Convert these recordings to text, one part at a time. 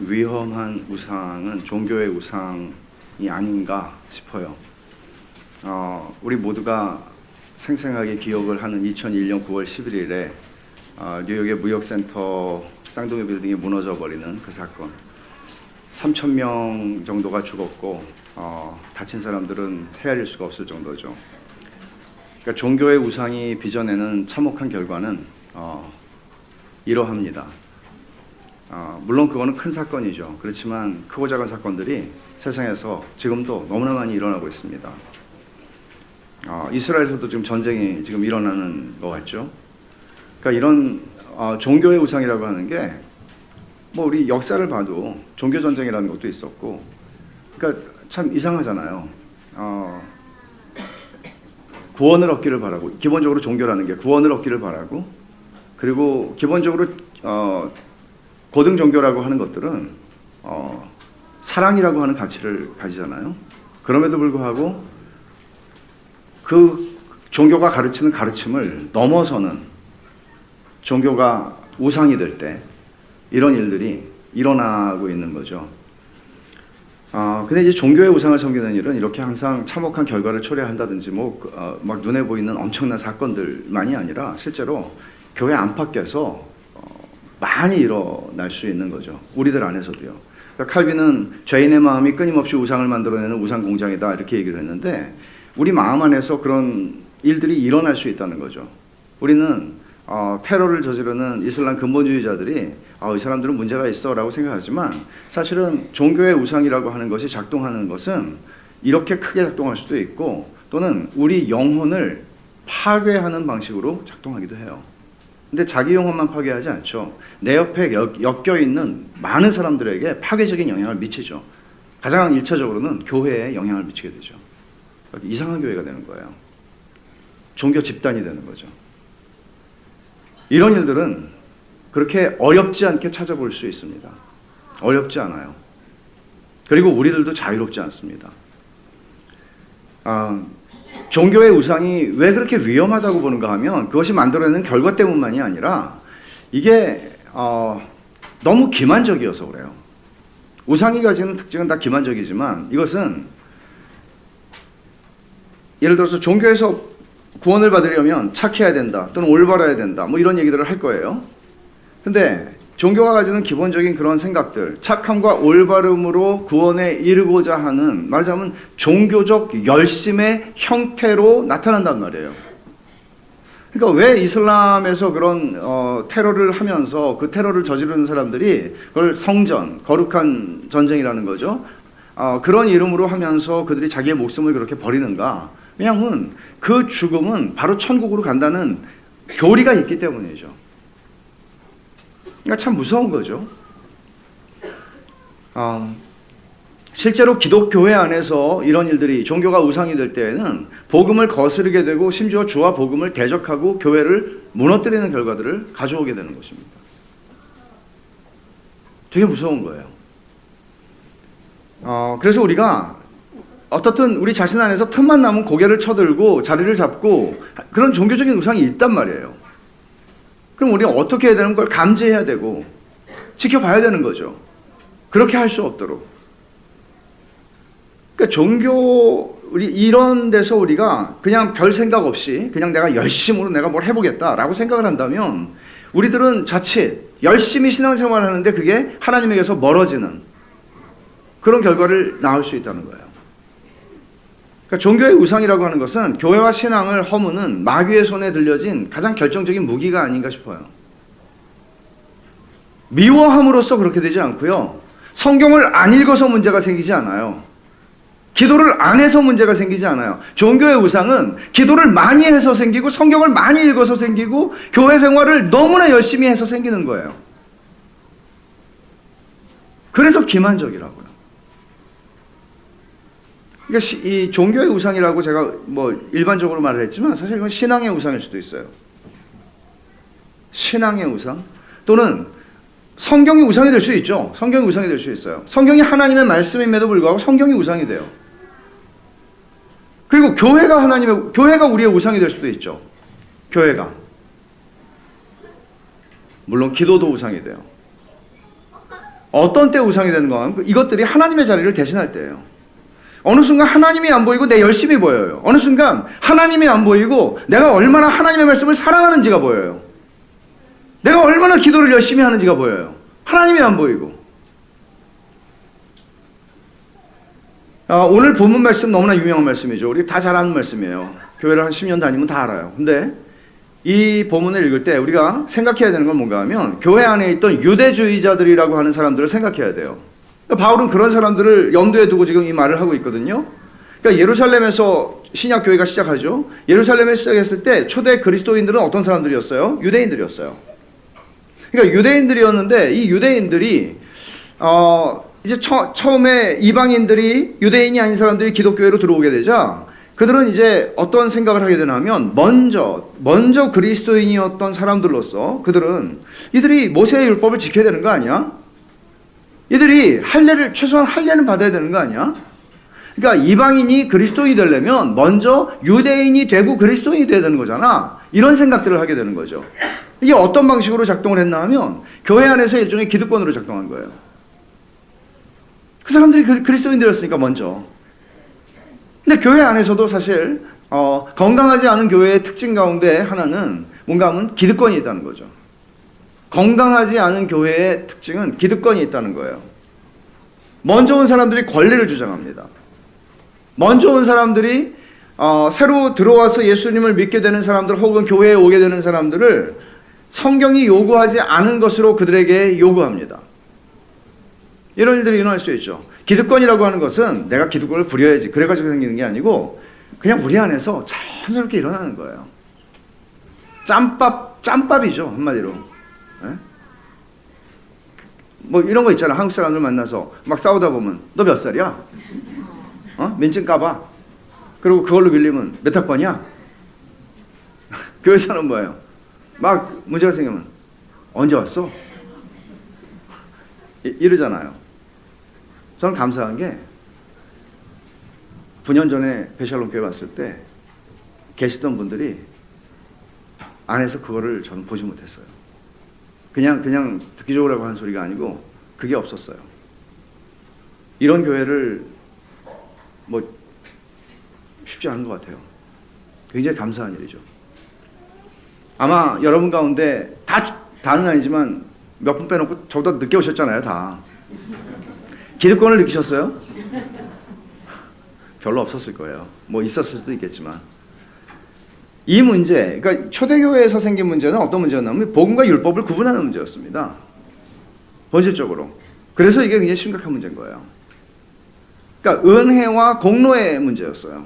위험한 우상은 종교의 우상이 아닌가 싶어요. 우리 모두가 생생하게 기억을 하는 2001년 9월 11일에 뉴욕의 무역센터 쌍둥이 빌딩이 무너져 버리는 그 사건. 3,000명 정도가 죽었고 다친 사람들은 헤아릴 수가 없을 정도죠. 그러니까 종교의 우상이 빚어내는 참혹한 결과는 이러합니다. 물론 그거는 큰 사건이죠. 그렇지만 크고 작은 사건들이 세상에서 지금도 너무나 많이 일어나고 있습니다. 이스라엘에서도 지금 전쟁이 지금 일어나는 것 같죠. 그러니까 이런 종교의 우상이라고 하는 게 뭐 우리 역사를 봐도 종교 전쟁이라는 것도 있었고, 그러니까 참 이상하잖아요. 구원을 얻기를 바라고, 기본적으로 종교라는 게 구원을 얻기를 바라고, 그리고 기본적으로 고등 종교라고 하는 것들은 사랑이라고 하는 가치를 가지잖아요. 그럼에도 불구하고 그 종교가 가르치는 가르침을 넘어서는 종교가 우상이 될 때 이런 일들이 일어나고 있는 거죠. 근데 이제 종교의 우상을 섬기는 일은 이렇게 항상 참혹한 결과를 초래한다든지 막 눈에 보이는 엄청난 사건들만이 아니라 실제로 교회 안팎에서 많이 일어날 수 있는 거죠. 우리들 안에서도요. 그러니까 칼빈은 죄인의 마음이 끊임없이 우상을 만들어내는 우상 공장이다 이렇게 얘기를 했는데, 우리 마음 안에서 그런 일들이 일어날 수 있다는 거죠. 우리는 테러를 저지르는 이슬람 근본주의자들이 이 사람들은 문제가 있어 라고 생각하지만, 사실은 종교의 우상이라고 하는 것이 작동하는 것은 이렇게 크게 작동할 수도 있고, 또는 우리 영혼을 파괴하는 방식으로 작동하기도 해요. 근데 자기 영혼만 파괴하지 않죠. 내 옆에 엮여있는 많은 사람들에게 파괴적인 영향을 미치죠. 가장 1차적으로는 교회에 영향을 미치게 되죠. 이상한 교회가 되는 거예요. 종교 집단이 되는 거죠. 이런 일들은 그렇게 어렵지 않게 찾아볼 수 있습니다. 어렵지 않아요. 그리고 우리들도 자유롭지 않습니다. 종교의 우상이 왜 그렇게 위험하다고 보는가 하면, 그것이 만들어내는 결과 때문만이 아니라 이게 너무 기만적이어서 그래요. 우상이 가지는 특징은 다 기만적이지만, 이것은 예를 들어서 종교에서 구원을 받으려면 착해야 된다, 또는 올바라야 된다, 뭐 이런 얘기들을 할 거예요. 근데 종교가 가지는 기본적인 그런 생각들, 착함과 올바름으로 구원에 이르고자 하는, 말하자면 종교적 열심의 형태로 나타난단 말이에요. 그러니까 왜 이슬람에서 그런 테러를 하면서 그 테러를 저지르는 사람들이 그걸 성전, 거룩한 전쟁이라는 거죠. 그런 이름으로 하면서 그들이 자기의 목숨을 그렇게 버리는가? 왜냐하면 그 죽음은 바로 천국으로 간다는 교리가 있기 때문이죠. 그러니까 참 무서운 거죠. 실제로 기독교회 안에서 이런 일들이, 종교가 우상이 될 때에는 복음을 거스르게 되고, 심지어 주와 복음을 대적하고 교회를 무너뜨리는 결과들을 가져오게 되는 것입니다. 되게 무서운 거예요. 그래서 우리가 어떻든 우리 자신 안에서 틈만 나면 고개를 쳐들고 자리를 잡고 그런 종교적인 우상이 있단 말이에요. 그럼 우리가 어떻게 해야 되는 걸 감지해야 되고 지켜봐야 되는 거죠. 그렇게 할 수 없도록. 그러니까 우리 이런 데서 우리가 그냥 별 생각 없이 그냥 내가 열심으로 내가 뭘 해보겠다라고 생각을 한다면, 우리들은 자칫 열심히 신앙생활을 하는데 그게 하나님에게서 멀어지는 그런 결과를 낳을 수 있다는 거예요. 그러니까 종교의 우상이라고 하는 것은 교회와 신앙을 허무는 마귀의 손에 들려진 가장 결정적인 무기가 아닌가 싶어요. 미워함으로써 그렇게 되지 않고요. 성경을 안 읽어서 문제가 생기지 않아요. 기도를 안 해서 문제가 생기지 않아요. 종교의 우상은 기도를 많이 해서 생기고, 성경을 많이 읽어서 생기고, 교회 생활을 너무나 열심히 해서 생기는 거예요. 그래서 기만적이라고요. 그러니까 이 종교의 우상이라고 제가 일반적으로 말을 했지만, 사실 이건 신앙의 우상일 수도 있어요. 신앙의 우상, 또는 성경이 우상이 될 수 있죠. 성경이 우상이 될 수 있어요. 성경이 하나님의 말씀임에도 불구하고 성경이 우상이 돼요. 그리고 교회가 우리의 우상이 될 수도 있죠. 교회가. 물론 기도도 우상이 돼요. 어떤 때 우상이 되는 건 이것들이 하나님의 자리를 대신할 때예요. 어느 순간 하나님이 안 보이고 내 열심이 보여요. 어느 순간 하나님이 안 보이고 내가 얼마나 하나님의 말씀을 사랑하는지가 보여요. 내가 얼마나 기도를 열심히 하는지가 보여요. 하나님이 안 보이고. 오늘 본문 말씀 너무나 유명한 말씀이죠. 우리 다 잘 아는 말씀이에요. 교회를 한 10년 다니면 다 알아요. 근데 이 본문을 읽을 때 우리가 생각해야 되는 건 뭔가 하면 교회 안에 있던 유대주의자들이라고 하는 사람들을 생각해야 돼요. 바울은 그런 사람들을 염두에 두고 지금 이 말을 하고 있거든요. 그러니까 예루살렘에서 신약교회가 시작하죠. 예루살렘에 시작했을 때 초대 그리스도인들은 어떤 사람들이었어요? 유대인들이었어요. 그러니까 유대인들이었는데 이 유대인들이 이제 처음에 이방인들이 유대인이 아닌 사람들이 기독교회로 들어오게 되자 그들은 이제 어떤 생각을 하게 되냐면 먼저 그리스도인이었던 사람들로서 그들은 이들이 모세의 율법을 지켜야 되는 거 아니야? 이들이 최소한 할례는 받아야 되는 거 아니야? 그러니까 이방인이 그리스도인이 되려면 먼저 유대인이 되고 그리스도인이 돼야 되는 거잖아. 이런 생각들을 하게 되는 거죠. 이게 어떤 방식으로 작동을 했나 하면 교회 안에서 일종의 기득권으로 작동한 거예요. 그 사람들이 그리스도인들이었으니까 먼저. 근데 교회 안에서도 사실 건강하지 않은 교회의 특징 가운데 하나는 뭔가 하면 기득권이 있다는 거죠. 건강하지 않은 교회의 특징은 기득권이 있다는 거예요. 먼저 온 사람들이 권리를 주장합니다. 먼저 온 사람들이 새로 들어와서 예수님을 믿게 되는 사람들 혹은 교회에 오게 되는 사람들을 성경이 요구하지 않은 것으로 그들에게 요구합니다. 이런 일들이 일어날 수 있죠. 기득권이라고 하는 것은 내가 기득권을 부려야지 그래가지고 생기는 게 아니고 그냥 우리 안에서 자연스럽게 일어나는 거예요. 짬밥이죠, 한마디로. 네? 뭐 이런 거 있잖아. 한국 사람들 만나서 막 싸우다 보면 너 몇 살이야? 민증 까봐. 그리고 그걸로 밀리면 몇 학번이야? 교회에서는 뭐예요? 막 문제가 생기면 언제 왔어? 이러잖아요. 저는 감사한 게 9년 전에 베샬롬 교회 왔을 때 계시던 분들이 안에서 그거를 저는 보지 못했어요. 그냥 듣기 좋으라고 하는 소리가 아니고 그게 없었어요. 이런 교회를 뭐 쉽지 않은 것 같아요. 굉장히 감사한 일이죠. 아마 여러분 가운데 다는 아니지만 몇 분 빼놓고 저보다 늦게 오셨잖아요, 다. 기득권을 느끼셨어요? 별로 없었을 거예요. 뭐 있었을 수도 있겠지만. 이 문제, 그러니까 초대교회에서 생긴 문제는 어떤 문제였냐면 복음과 율법을 구분하는 문제였습니다. 본질적으로. 그래서 이게 굉장히 심각한 문제인 거예요. 그러니까 은혜와 공로의 문제였어요.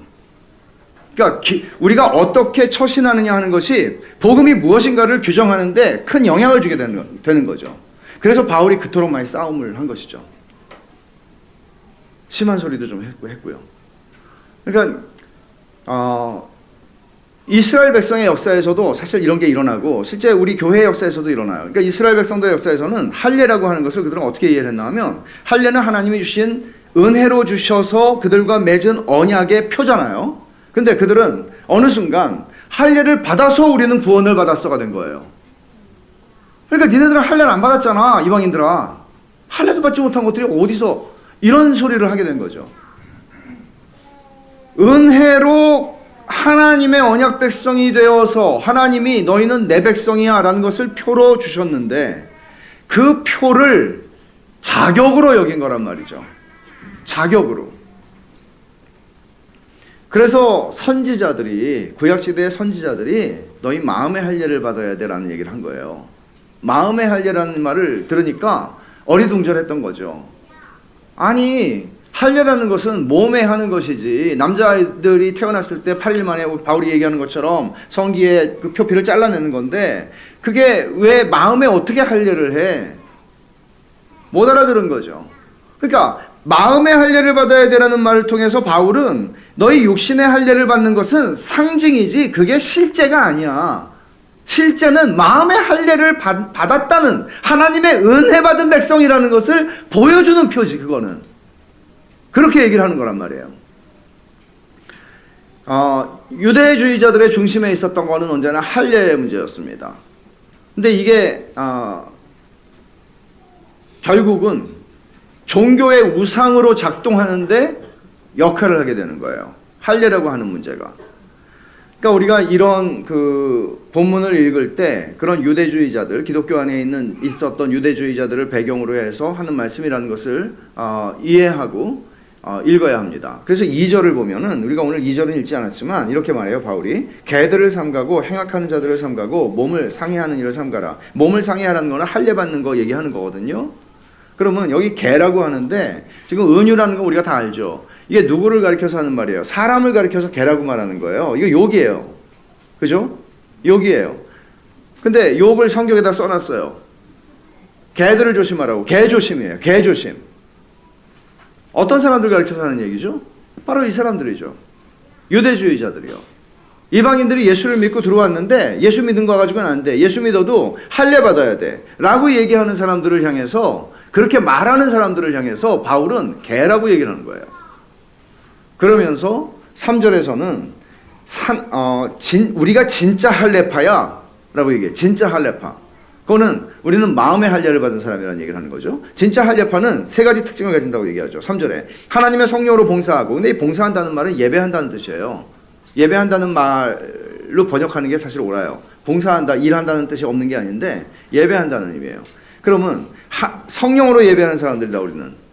그러니까 우리가 어떻게 처신하느냐 하는 것이 복음이 무엇인가를 규정하는데 큰 영향을 주게 되는 거죠. 그래서 바울이 그토록 많이 싸움을 한 것이죠. 심한 소리도 좀 했고요. 그러니까 이스라엘 백성의 역사에서도 사실 이런 게 일어나고 실제 우리 교회의 역사에서도 일어나요. 그러니까 이스라엘 백성들의 역사에서는 할례라고 하는 것을 그들은 어떻게 이해를 했나 하면 할례는 하나님이 주신 은혜로 주셔서 그들과 맺은 언약의 표잖아요. 근데 그들은 어느 순간 할례를 받아서 우리는 구원을 받았어가 된 거예요. 그러니까 니네들은 할례를 안 받았잖아, 이방인들아. 할례도 받지 못한 것들이 어디서 이런 소리를 하게 된 거죠. 은혜로 하나님의 언약 백성이 되어서 하나님이 너희는 내 백성이야 라는 것을 표로 주셨는데 그 표를 자격으로 여긴 거란 말이죠. 자격으로. 그래서 선지자들이 구약시대의 선지자들이 너희 마음의 할례를 받아야 돼라는 얘기를 한 거예요. 마음의 할례라는 말을 들으니까 어리둥절했던 거죠. 아니 할례라는 것은 몸에 하는 것이지 남자아이들이 태어났을 때 8일 만에 바울이 얘기하는 것처럼 성기의 그 표피를 잘라내는 건데 그게 왜 마음에 어떻게 할례를 해? 못 알아들은 거죠. 그러니까 마음의 할례를 받아야 되라는 말을 통해서 바울은 너희 육신의 할례를 받는 것은 상징이지 그게 실제가 아니야. 실제는 마음의 할례를 받았다는 하나님의 은혜 받은 백성이라는 것을 보여주는 표지. 그거는 그렇게 얘기를 하는 거란 말이에요. 유대주의자들의 중심에 있었던 거는 언제나 할례의 문제였습니다. 근데 이게 결국은 종교의 우상으로 작동하는데 역할을 하게 되는 거예요. 할례라고 하는 문제가. 그러니까 우리가 이런 그 본문을 읽을 때 그런 유대주의자들, 기독교 안에 있었던 유대주의자들을 배경으로 해서 하는 말씀이라는 것을 이해하고 읽어야 합니다. 그래서 2절을 보면은, 우리가 오늘 2절은 읽지 않았지만 이렇게 말해요. 바울이 개들을 삼가고 행악하는 자들을 삼가고 몸을 상해하는 일을 삼가라. 몸을 상해하라는 거는 할례 받는 거 얘기하는 거거든요. 그러면 여기 개라고 하는데 지금 은유라는 거 우리가 다 알죠. 이게 누구를 가리켜서 하는 말이에요? 사람을 가리켜서 개라고 말하는 거예요. 이거 욕이에요. 그죠? 욕이에요. 근데 욕을 성경에다 써놨어요. 개들을 조심하라고. 개 조심이에요. 개 조심. 어떤 사람들 가리켜서 하는 얘기죠? 바로 이 사람들이죠. 유대주의자들이요. 이방인들이 예수를 믿고 들어왔는데 예수 믿은 거 가지고는 안 돼. 예수 믿어도 할례 받아야 돼. 라고 얘기하는 사람들을 향해서, 그렇게 말하는 사람들을 향해서 바울은 개라고 얘기를 하는 거예요. 그러면서 3절에서는 우리가 진짜 할례파야 라고 얘기해. 진짜 할례파. 그거는 우리는 마음의 할례를 받은 사람이라는 얘기를 하는 거죠. 진짜 할례파는 세 가지 특징을 가진다고 얘기하죠. 3절에 하나님의 성령으로 봉사하고, 근데 이 봉사한다는 말은 예배한다는 뜻이에요. 예배한다는 말로 번역하는 게 사실 옳아요. 봉사한다, 일한다는 뜻이 없는 게 아닌데 예배한다는 의미예요. 그러면 성령으로 예배하는 사람들이다. 우리는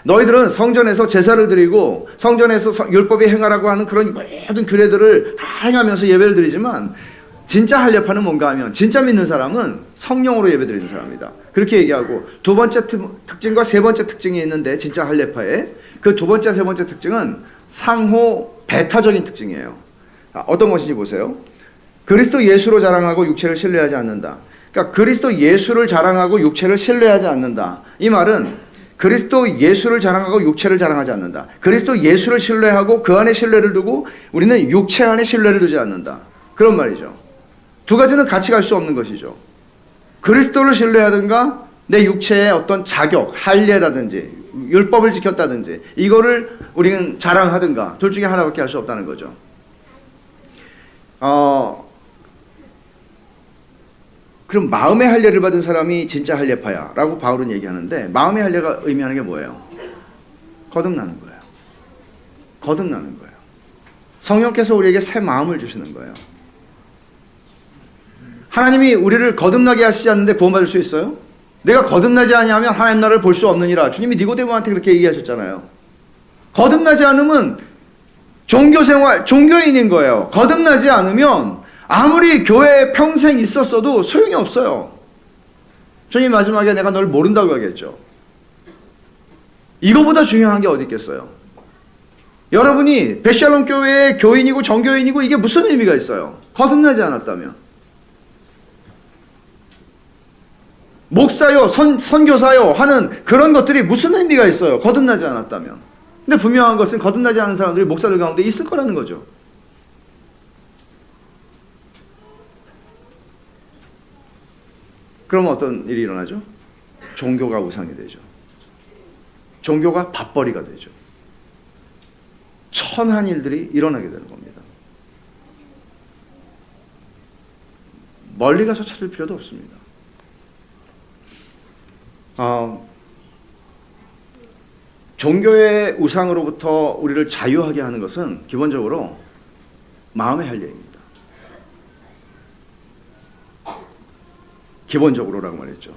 너희들은 성전에서 제사를 드리고 성전에서 율법이 행하라고 하는 그런 모든 규례들을 다 행하면서 예배를 드리지만, 진짜 할례파는 뭔가 하면, 진짜 믿는 사람은 성령으로 예배드리는 사람이다. 그렇게 얘기하고, 두 번째 특징과 세 번째 특징이 있는데, 진짜 할례파의 그 두 번째, 세 번째 특징은 상호 배타적인 특징이에요. 어떤 것인지 보세요. 그리스도 예수로 자랑하고 육체를 신뢰하지 않는다. 그러니까 그리스도 예수를 자랑하고 육체를 신뢰하지 않는다. 이 말은 그리스도 예수를 자랑하고 육체를 자랑하지 않는다. 그리스도 예수를 신뢰하고 그 안에 신뢰를 두고 우리는 육체 안에 신뢰를 두지 않는다. 그런 말이죠. 두 가지는 같이 갈 수 없는 것이죠. 그리스도를 신뢰하든가 내 육체의 어떤 자격, 할례라든지 율법을 지켰다든지 이거를 우리는 자랑하든가, 둘 중에 하나밖에 할 수 없다는 거죠. 그럼 마음의 할례를 받은 사람이 진짜 할례파야 라고 바울은 얘기하는데, 마음의 할례가 의미하는 게 뭐예요? 거듭나는 거예요. 거듭나는 거예요. 성령께서 우리에게 새 마음을 주시는 거예요. 하나님이 우리를 거듭나게 하시지 않는데 구원받을 수 있어요? 내가 거듭나지 아니하면 하나님 나라를 볼 수 없느니라. 주님이 니고데모한테 그렇게 얘기하셨잖아요. 거듭나지 않으면 종교생활, 종교인인 거예요. 거듭나지 않으면 아무리 교회에 평생 있었어도 소용이 없어요. 주님 마지막에 내가 널 모른다고 하겠죠. 이거보다 중요한 게 어디 있겠어요? 여러분이 베샬롬 교회의 교인이고 정교인이고 이게 무슨 의미가 있어요? 거듭나지 않았다면. 목사요, 선교사요 하는 그런 것들이 무슨 의미가 있어요? 거듭나지 않았다면. 근데 분명한 것은 거듭나지 않은 사람들이 목사들 가운데 있을 거라는 거죠. 그럼 어떤 일이 일어나죠? 종교가 우상이 되죠. 종교가 밥벌이가 되죠. 천한 일들이 일어나게 되는 겁니다. 멀리 가서 찾을 필요도 없습니다. 종교의 우상으로부터 우리를 자유하게 하는 것은 기본적으로 마음의 할례입니다. 기본적으로라고 말했죠.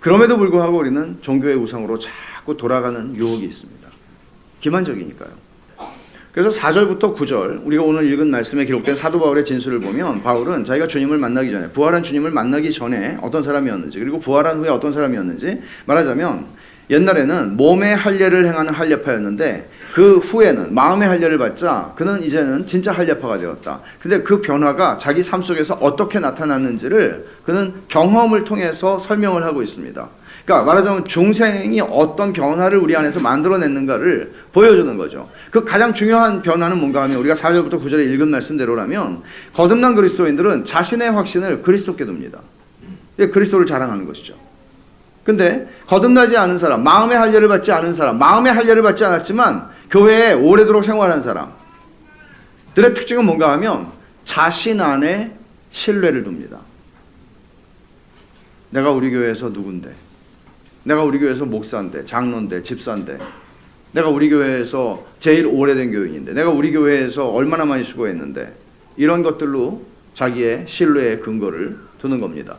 그럼에도 불구하고 우리는 종교의 우상으로 자꾸 돌아가는 유혹이 있습니다. 기만적이니까요. 그래서 4절부터 9절, 우리가 오늘 읽은 말씀에 기록된 사도 바울의 진술을 보면, 바울은 자기가 주님을 만나기 전에, 부활한 주님을 만나기 전에 어떤 사람이었는지, 그리고 부활한 후에 어떤 사람이었는지, 말하자면 옛날에는 몸의 할례를 행하는 할례파였는데 그 후에는 마음의 할례를 받자 그는 이제는 진짜 할례파가 되었다. 근데 그 변화가 자기 삶 속에서 어떻게 나타났는지를 그는 경험을 통해서 설명을 하고 있습니다. 그러니까 말하자면 중생이 어떤 변화를 우리 안에서 만들어냈는가를 보여주는 거죠. 그 가장 중요한 변화는 뭔가 하면, 우리가 4절부터 9절에 읽은 말씀대로라면 거듭난 그리스도인들은 자신의 확신을 그리스도께 둡니다. 그리스도를 자랑하는 것이죠. 근데 거듭나지 않은 사람, 마음의 할례를 받지 않은 사람, 마음의 할례를 받지 않았지만 교회에 오래도록 생활한 사람들의 특징은 뭔가 하면 자신 안에 신뢰를 둡니다. 내가 우리 교회에서 누군데, 내가 우리 교회에서 목사인데, 장로인데, 집사인데, 내가 우리 교회에서 제일 오래된 교인인데, 내가 우리 교회에서 얼마나 많이 수고했는데, 이런 것들로 자기의 신뢰의 근거를 두는 겁니다.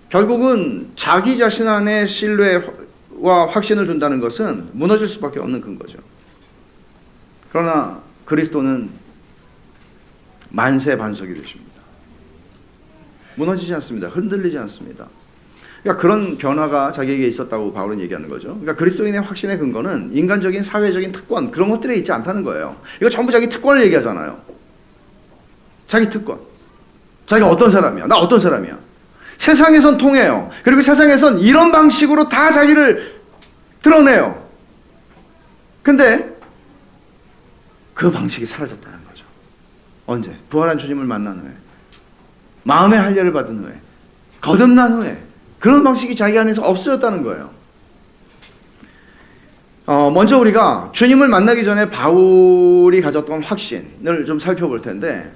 결국은 자기 자신 안에 신뢰와 확신을 둔다는 것은 무너질 수밖에 없는 근거죠. 그러나 그리스도는 만세반석이 되십니다. 무너지지 않습니다. 흔들리지 않습니다. 그러니까 그런 변화가 자기에게 있었다고 바울은 얘기하는 거죠. 그러니까 그리스도인의 확신의 근거는 인간적인 사회적인 특권, 그런 것들에 있지 않다는 거예요. 이거 전부 자기 특권을 얘기하잖아요. 자기 특권. 자기가 어떤 사람이야. 나 어떤 사람이야. 세상에선 통해요. 그리고 세상에선 이런 방식으로 다 자기를 드러내요. 근데 그 방식이 사라졌다는 거죠. 언제? 부활한 주님을 만난 후에, 마음의 할례를 받은 후에, 거듭난 후에 그런 방식이 자기 안에서 없어졌다는 거예요. 먼저 우리가 주님을 만나기 전에 바울이 가졌던 확신을 좀 살펴볼 텐데,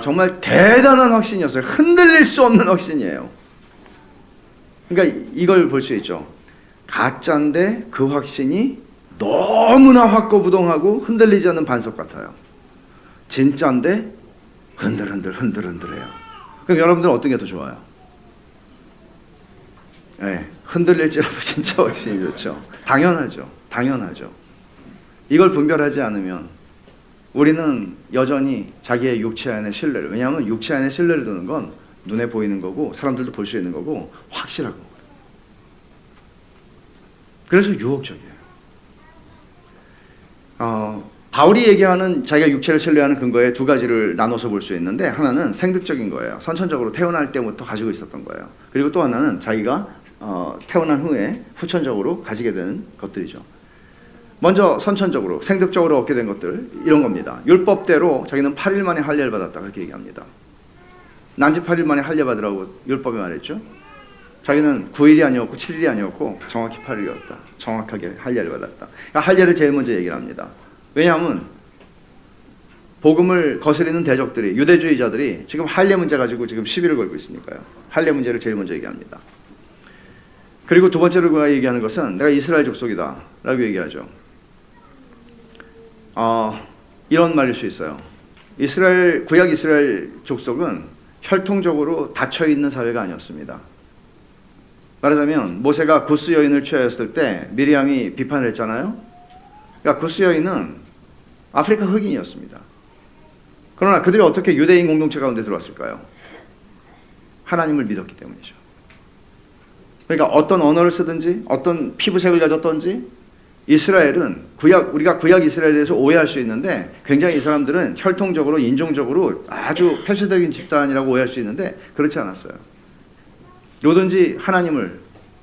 정말 대단한 확신이었어요. 흔들릴 수 없는 확신이에요. 그러니까 이걸 볼 수 있죠. 가짜인데 그 확신이 너무나 확고부동하고 흔들리지 않는 반석 같아요. 진짜인데 흔들흔들해요. 그럼 여러분들은 어떤 게 더 좋아요? 네, 흔들릴지라도 진짜 확신이 좋죠. 당연하죠. 이걸 분별하지 않으면 우리는 여전히 자기의 육체 안의 신뢰를, 왜냐하면 육체 안에 신뢰를 두는 건 눈에 보이는 거고 사람들도 볼 수 있는 거고 확실한 거거든. 그래서 유혹적이에요. 바울이 얘기하는 자기가 육체를 신뢰하는 근거에 두 가지를 나눠서 볼 수 있는데, 하나는 생득적인 거예요. 선천적으로 태어날 때부터 가지고 있었던 거예요. 그리고 또 하나는 자기가 태어난 후에 후천적으로 가지게 되는 것들이죠. 먼저 선천적으로, 생득적으로 얻게 된 것들, 이런 겁니다. 율법대로 자기는 8일 만에 할례를 받았다, 그렇게 얘기합니다. 난지 8일 만에 할례 받으라고 율법에 말했죠. 자기는 9일이 아니었고 7일이 아니었고 정확히 8일이었다. 정확하게 할례를 받았다. 그러니까 할례를 제일 먼저 얘기를 합니다. 왜냐하면 복음을 거스리는 대적들이, 유대주의자들이 지금 할례 문제 가지고 지금 시비를 걸고 있으니까요. 할례 문제를 제일 먼저 얘기합니다. 그리고 두 번째로 그가 얘기하는 것은 내가 이스라엘 족속이다 라고 얘기하죠. 이런 말일 수 있어요. 구약 이스라엘 족속은 혈통적으로 닫혀있는 사회가 아니었습니다. 말하자면 모세가 구스 여인을 취하였을 때 미리암이 비판을 했잖아요. 그러니까 구스 여인은 아프리카 흑인이었습니다. 그러나 그들이 어떻게 유대인 공동체 가운데 들어왔을까요? 하나님을 믿었기 때문이죠. 그러니까 어떤 언어를 쓰든지 어떤 피부색을 가졌던지, 이스라엘은 우리가 구약 이스라엘에 대해서 오해할 수 있는데, 굉장히 이 사람들은 혈통적으로 인종적으로 아주 폐쇄적인 집단이라고 오해할 수 있는데 그렇지 않았어요. 누구든지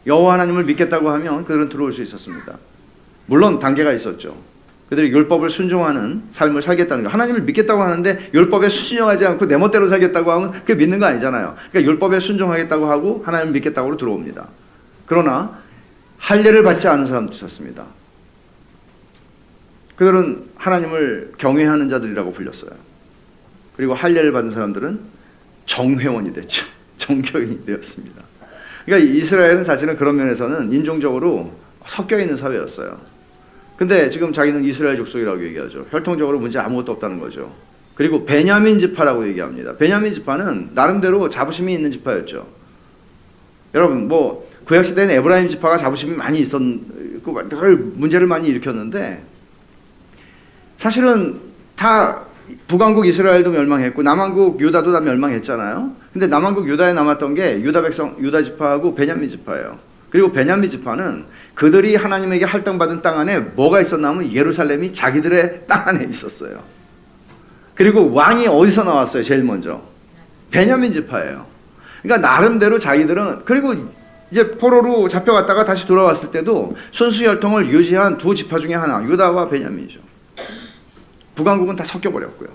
여호와 하나님을 믿겠다고 하면 그들은 들어올 수 있었습니다. 물론 단계가 있었죠. 그들이 율법을 순종하는 삶을 살겠다는 거. 하나님을 믿겠다고 하는데 율법에 순종하지 않고 내 멋대로 살겠다고 하면 그게 믿는 거 아니잖아요. 그러니까 율법에 순종하겠다고 하고 하나님을 믿겠다고 들어옵니다. 그러나 할례를 받지 않은 사람도 있었습니다. 그들은 하나님을 경외하는 자들이라고 불렸어요. 그리고 할례를 받은 사람들은 정회원이 됐죠. 정교인이 되었습니다. 그러니까 이스라엘은 사실은 그런 면에서는 인종적으로 섞여 있는 사회였어요. 근데 지금 자기는 이스라엘 족속이라고 얘기하죠. 혈통적으로 문제 아무것도 없다는 거죠. 그리고 베냐민 지파라고 얘기합니다. 베냐민 지파는 나름대로 자부심이 있는 지파였죠. 여러분, 구약 시대에는 에브라임 지파가 자부심이 많이 있었고 문제를 많이 일으켰는데, 사실은 다 북왕국 이스라엘도 멸망했고 남왕국 유다도 다 멸망했잖아요. 근데 남왕국 유다에 남았던 게 유다 지파하고 베냐민 지파예요. 그리고 베냐민 지파는 그들이 하나님에게 할당받은 땅 안에 뭐가 있었나 하면 예루살렘이 자기들의 땅 안에 있었어요. 그리고 왕이 어디서 나왔어요? 제일 먼저 베냐민 지파예요. 그러니까 나름대로 자기들은, 그리고 이제 포로로 잡혀갔다가 다시 돌아왔을 때도 순수 혈통을 유지한 두 지파 중에 하나, 유다와 베냐민이죠. 북왕국은 다 섞여버렸고요.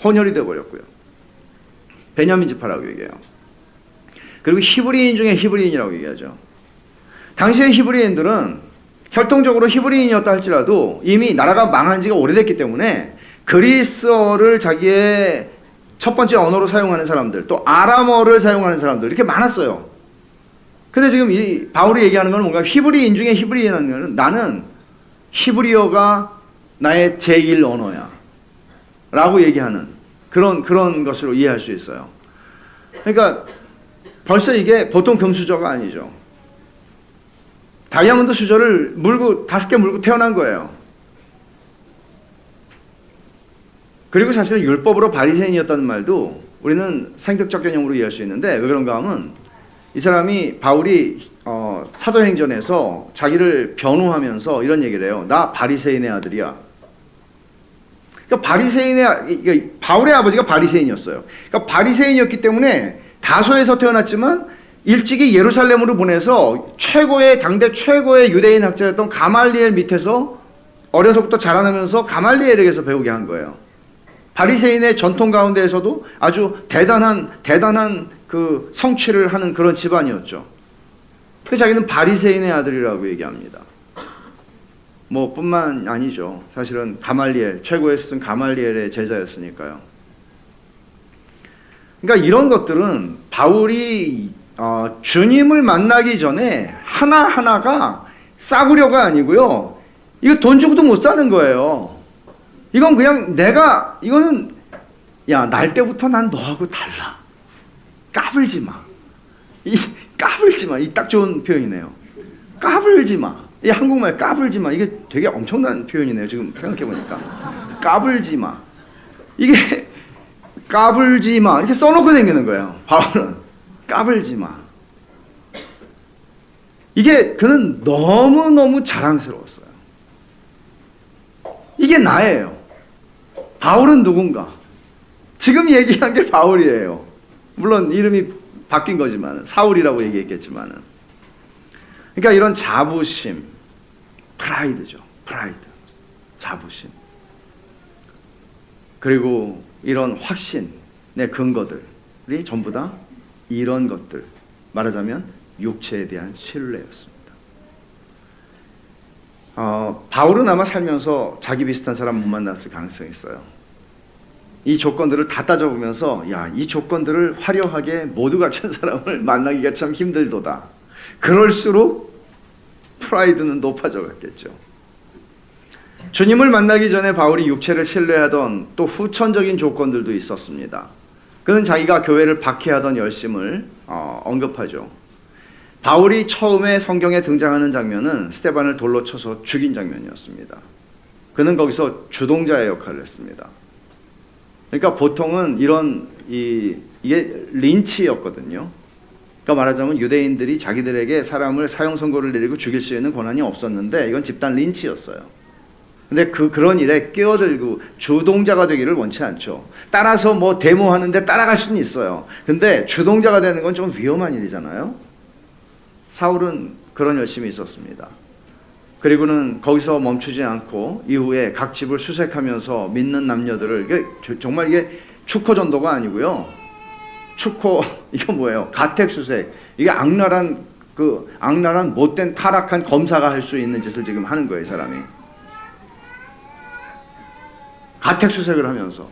혼혈이 되어버렸고요. 베냐민 지파라고 얘기해요. 그리고 히브리인 중에 히브리인이라고 얘기하죠. 당시의 히브리인들은 혈통적으로 히브리인이었다 할지라도 이미 나라가 망한 지가 오래됐기 때문에 그리스어를 자기의 첫 번째 언어로 사용하는 사람들, 또 아람어를 사용하는 사람들, 이렇게 많았어요. 근데 지금 이 바울이 얘기하는 건 뭔가 히브리인 중에 히브리인이라는 거는 나는 히브리어가 나의 제1 언어야 라고 얘기하는 그런 것으로 이해할 수 있어요. 그러니까 벌써 이게 보통 금수저가 아니죠. 다이아몬드 수저를 물고 5개 물고 태어난 거예요. 그리고 사실은 율법으로 바리새인이었다는 말도 우리는 생격적 개념으로 이해할 수 있는데, 왜 그런가 하면 이 사람이 바울이 사도행전에서 자기를 변호하면서 이런 얘기를 해요. 나 바리새인의 아들이야. 그러니까 바울의 아버지가 바리새인이었어요. 그러니까 바리새인이었기 때문에 다소에서 태어났지만 일찍이 예루살렘으로 보내서 당대 최고의 유대인 학자였던 가말리엘 밑에서 어려서부터 자라나면서 가말리엘에게서 배우게 한 거예요. 바리새인의 전통 가운데에서도 아주 대단한 그 성취를 하는 그런 집안이었죠. 그래서 자기는 바리새인의 아들이라고 얘기합니다. 뭐 뿐만 아니죠. 사실은 최고의 스승 가말리엘의 제자였으니까요. 그러니까 이런 것들은 바울이 주님을 만나기 전에 하나하나가 싸구려가 아니고요. 이거 돈 주고도 못 사는 거예요. 이건 그냥 이거는 날 때부터 난 너하고 달라. 까불지 마. 까불지 마. 이 딱 좋은 표현이네요. 까불지 마. 이 한국말 까불지 마. 이게 되게 엄청난 표현이네요. 지금 생각해보니까. 까불지 마. 이게 까불지 마. 이렇게 써놓고 다니는 거예요. 바울은. 까불지 마. 이게 그는 너무너무 자랑스러웠어요. 이게 나예요. 바울은 누군가? 지금 얘기한 게 바울이에요. 물론 이름이 바뀐 거지만 사울이라고 얘기했겠지만은. 그러니까 이런 자부심, 프라이드죠. 프라이드, 자부심. 그리고 이런 확신의 근거들이 전부 다 이런 것들, 말하자면 육체에 대한 신뢰였습니다. 바울은 아마 살면서 자기 비슷한 사람 못 만났을 가능성이 있어요. 이 조건들을 다 따져보면서 이 조건들을 화려하게 모두 갖춘 사람을 만나기가 참 힘들도다. 그럴수록 프라이드는 높아져 갔겠죠. 주님을 만나기 전에 바울이 육체를 신뢰하던 또 후천적인 조건들도 있었습니다. 그는 자기가 교회를 박해하던 열심을 언급하죠. 바울이 처음에 성경에 등장하는 장면은 스데반을 돌로 쳐서 죽인 장면이었습니다. 그는 거기서 주동자의 역할을 했습니다. 그러니까 보통은 이게 린치였거든요. 그러니까 말하자면 유대인들이 자기들에게 사람을 사형 선고를 내리고 죽일 수 있는 권한이 없었는데 이건 집단 린치였어요. 근데 그런 일에 끼어들고 주동자가 되기를 원치 않죠. 따라서 뭐 데모하는데 따라갈 수는 있어요. 근데 주동자가 되는 건 좀 위험한 일이잖아요. 사울은 그런 열심이 있었습니다. 그리고는 거기서 멈추지 않고 이후에 각 집을 수색하면서 믿는 남녀들을, 정말 이게 축호 전도가 아니고요. 이거 뭐예요? 가택 수색. 이게 악랄한 못된 타락한 검사가 할 수 있는 짓을 지금 하는 거예요, 이 사람이. 가택 수색을 하면서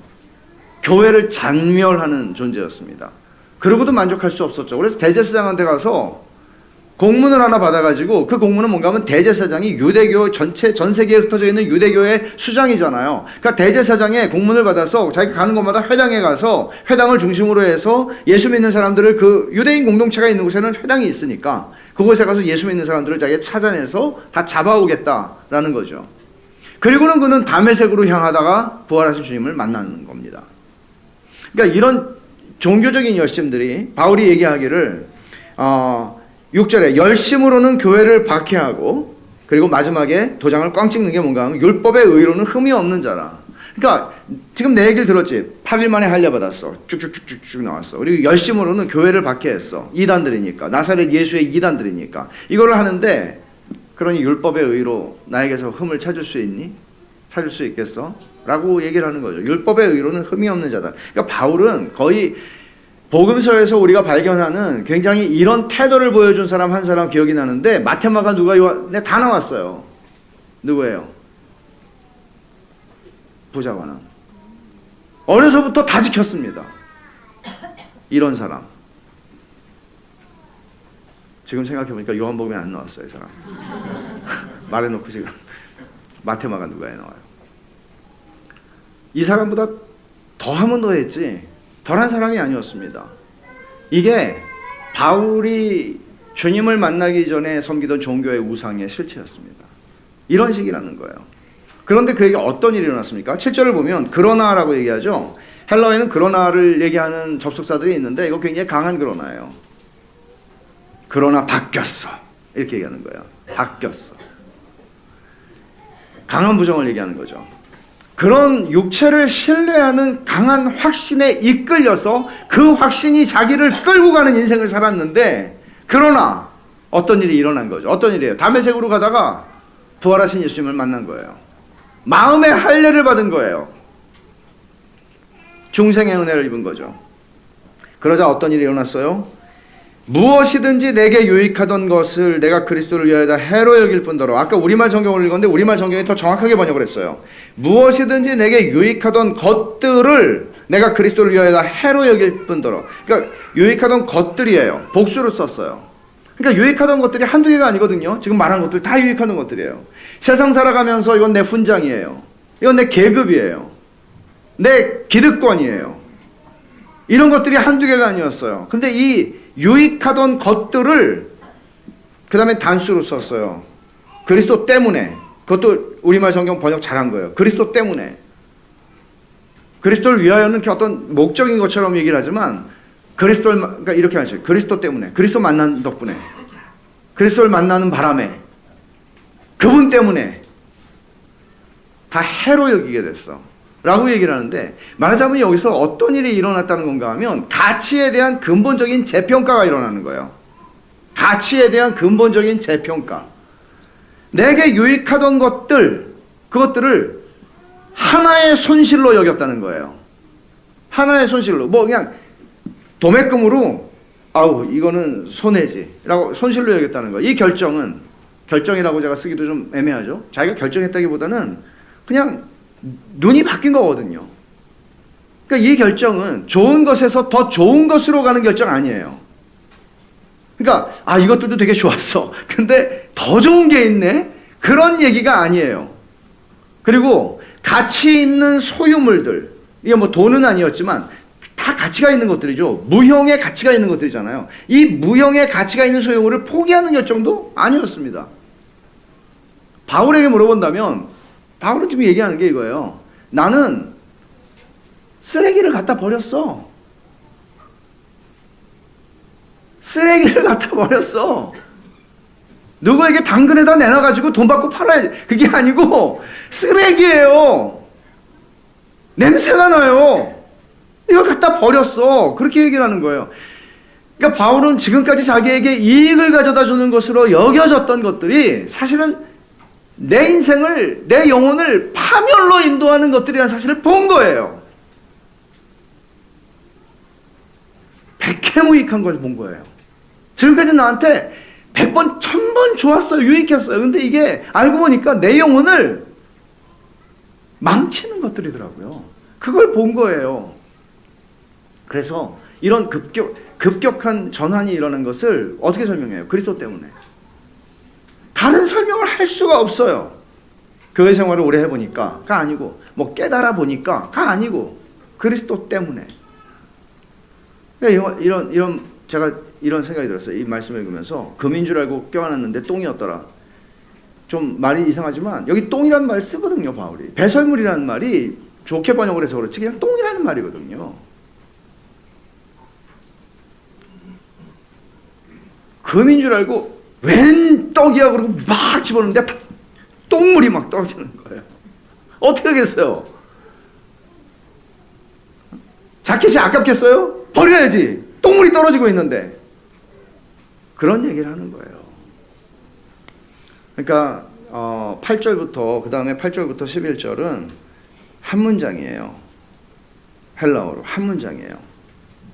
교회를 잔멸하는 존재였습니다. 그러고도 만족할 수 없었죠. 그래서 대제사장한테 가서 공문을 하나 받아가지고, 그 공문은 뭔가 하면 대제사장이 유대교 전 세계에 흩어져 있는 유대교의 수장이잖아요. 그러니까 대제사장의 공문을 받아서 자기가 가는 곳마다 회당에 가서 회당을 중심으로 해서 예수 믿는 사람들을, 그 유대인 공동체가 있는 곳에는 회당이 있으니까 그곳에 가서 예수 믿는 사람들을 자기가 찾아내서 다 잡아오겠다라는 거죠. 그리고는 그는 다메섹으로 향하다가 부활하신 주님을 만나는 겁니다. 그러니까 이런 종교적인 열심들이 바울이 얘기하기를 6절에 열심으로는 교회를 박해하고, 그리고 마지막에 도장을 꽝 찍는 게 뭔가 하면 율법의 의로는 흠이 없는 자라. 그러니까 지금 내 얘기를 들었지. 8일 만에 할례받았어. 쭉쭉쭉쭉 나왔어. 그리고 열심으로는 교회를 박해했어. 이단들이니까. 나사렛 예수의 이단들이니까. 이거를 하는데, 그러니 율법의 의로 나에게서 흠을 찾을 수 있니? 찾을 수 있겠어? 라고 얘기를 하는 거죠. 율법의 의로는 흠이 없는 자다. 그러니까 바울은 거의 복음서에서 우리가 발견하는 굉장히 이런 태도를 보여준 사람 한 사람 기억이 나는데, 마테마가 누가 요한에 다 나왔어요. 누구예요? 부자관은. 어려서부터 다 지켰습니다. 이런 사람. 지금 생각해보니까 요한복음에 안 나왔어요, 이 사람. 말해놓고 지금 마테마가 누가에 나와요. 이 사람보다 더하면 더했지 덜한 사람이 아니었습니다. 이게 바울이 주님을 만나기 전에 섬기던 종교의 우상의 실체였습니다. 이런 식이라는 거예요. 그런데 그에게 어떤 일이 일어났습니까? 7절을 보면 그러나라고 얘기하죠. 헬라어에는 그러나를 얘기하는 접속사들이 있는데 이거 굉장히 강한 그러나예요. 그러나 바뀌었어. 이렇게 얘기하는 거예요. 바뀌었어. 강한 부정을 얘기하는 거죠. 그런 육체를 신뢰하는 강한 확신에 이끌려서 그 확신이 자기를 끌고 가는 인생을 살았는데, 그러나 어떤 일이 일어난 거죠. 어떤 일이에요? 담에색으로 가다가 부활하신 예수님을 만난 거예요. 마음의 할례를 받은 거예요. 중생의 은혜를 입은 거죠. 그러자 어떤 일이 일어났어요? 무엇이든지 내게 유익하던 것을 내가 그리스도를 위하여 해로 여길 뿐더러. 아까 우리말 성경을 읽었는데 우리말 성경이 더 정확하게 번역을 했어요. 무엇이든지 내게 유익하던 것들을 내가 그리스도를 위하여 해로 여길 뿐더러. 그러니까 유익하던 것들이에요. 복수로 썼어요. 그러니까 유익하던 것들이 한두 개가 아니거든요. 지금 말한 것들 다 유익하던 것들이에요. 세상 살아가면서 이건 내 훈장이에요. 이건 내 계급이에요. 내 기득권이에요. 이런 것들이 한두 개가 아니었어요. 근데 이 유익하던 것들을 그 다음에 단수로 썼어요. 그리스도 때문에. 그것도 우리말 성경 번역 잘한 거예요. 그리스도 때문에. 그리스도를 위하여는 이렇게 어떤 목적인 것처럼 얘기를 하지만 그리스도를, 그러니까 이렇게 하죠. 그리스도 때문에. 그리스도 만난 덕분에. 그리스도를 만나는 바람에. 그분 때문에 다 해로 여기게 됐어. 라고 얘기를 하는데, 말하자면 여기서 어떤 일이 일어났다는 건가 하면 가치에 대한 근본적인 재평가가 일어나는 거예요. 가치에 대한 근본적인 재평가. 내게 유익하던 것들, 그것들을 하나의 손실로 여겼다는 거예요. 하나의 손실로. 뭐 그냥 도매금으로 아우 이거는 손해지 라고 손실로 여겼다는 거예요. 이 결정은, 결정이라고 제가 쓰기도 좀 애매하죠. 자기가 결정했다기보다는 그냥 눈이 바뀐 거거든요. 그러니까 이 결정은 좋은 것에서 더 좋은 것으로 가는 결정 아니에요. 그러니까 아 이것들도 되게 좋았어. 근데 더 좋은 게 있네? 그런 얘기가 아니에요. 그리고 가치 있는 소유물들, 이게 뭐 돈은 아니었지만 다 가치가 있는 것들이죠. 무형의 가치가 있는 것들이잖아요. 이 무형의 가치가 있는 소유물을 포기하는 결정도 아니었습니다. 바울에게 물어본다면 바울은 지금 얘기하는 게 이거예요. 나는 쓰레기를 갖다 버렸어. 쓰레기를 갖다 버렸어. 누구에게 당근에다 내놔가지고 돈 받고 팔아야지. 그게 아니고 쓰레기예요. 냄새가 나요. 이걸 갖다 버렸어. 그렇게 얘기를 하는 거예요. 그러니까 바울은 지금까지 자기에게 이익을 가져다 주는 것으로 여겨졌던 것들이 사실은 내 인생을, 내 영혼을 파멸로 인도하는 것들이라는 사실을 본 거예요. 백해무익한 걸 본 거예요. 지금까지 나한테 100번, 1000번 좋았어요. 유익했어요. 근데 이게 알고 보니까 내 영혼을 망치는 것들이더라고요. 그걸 본 거예요. 그래서 이런 급격한 전환이 일어난 것을 어떻게 설명해요? 그리스도 때문에. 다른 설명을 할 수가 없어요. 교회 생활을 오래 해보니까가 아니고, 뭐 깨달아 보니까가 아니고, 그리스도 때문에. 제가 이런 생각이 들었어요. 이 말씀을 읽으면서 금인 줄 알고 껴안았는데 똥이었더라. 좀 말이 이상하지만 여기 똥이라는 말을 쓰거든요, 바울이. 배설물이라는 말이 좋게 번역을 해서 그렇지 그냥 똥이라는 말이거든요. 금인 줄 알고 웬 떡이야 그러고 막 집어넣는데 똥물이 막 떨어지는 거예요. 어떻게 하겠어요? 자켓이 아깝겠어요? 버려야지. 똥물이 떨어지고 있는데. 그런 얘기를 하는 거예요. 그러니까 8절부터 그 다음에 8절부터 11절은 한 문장이에요. 헬라어로 한 문장이에요.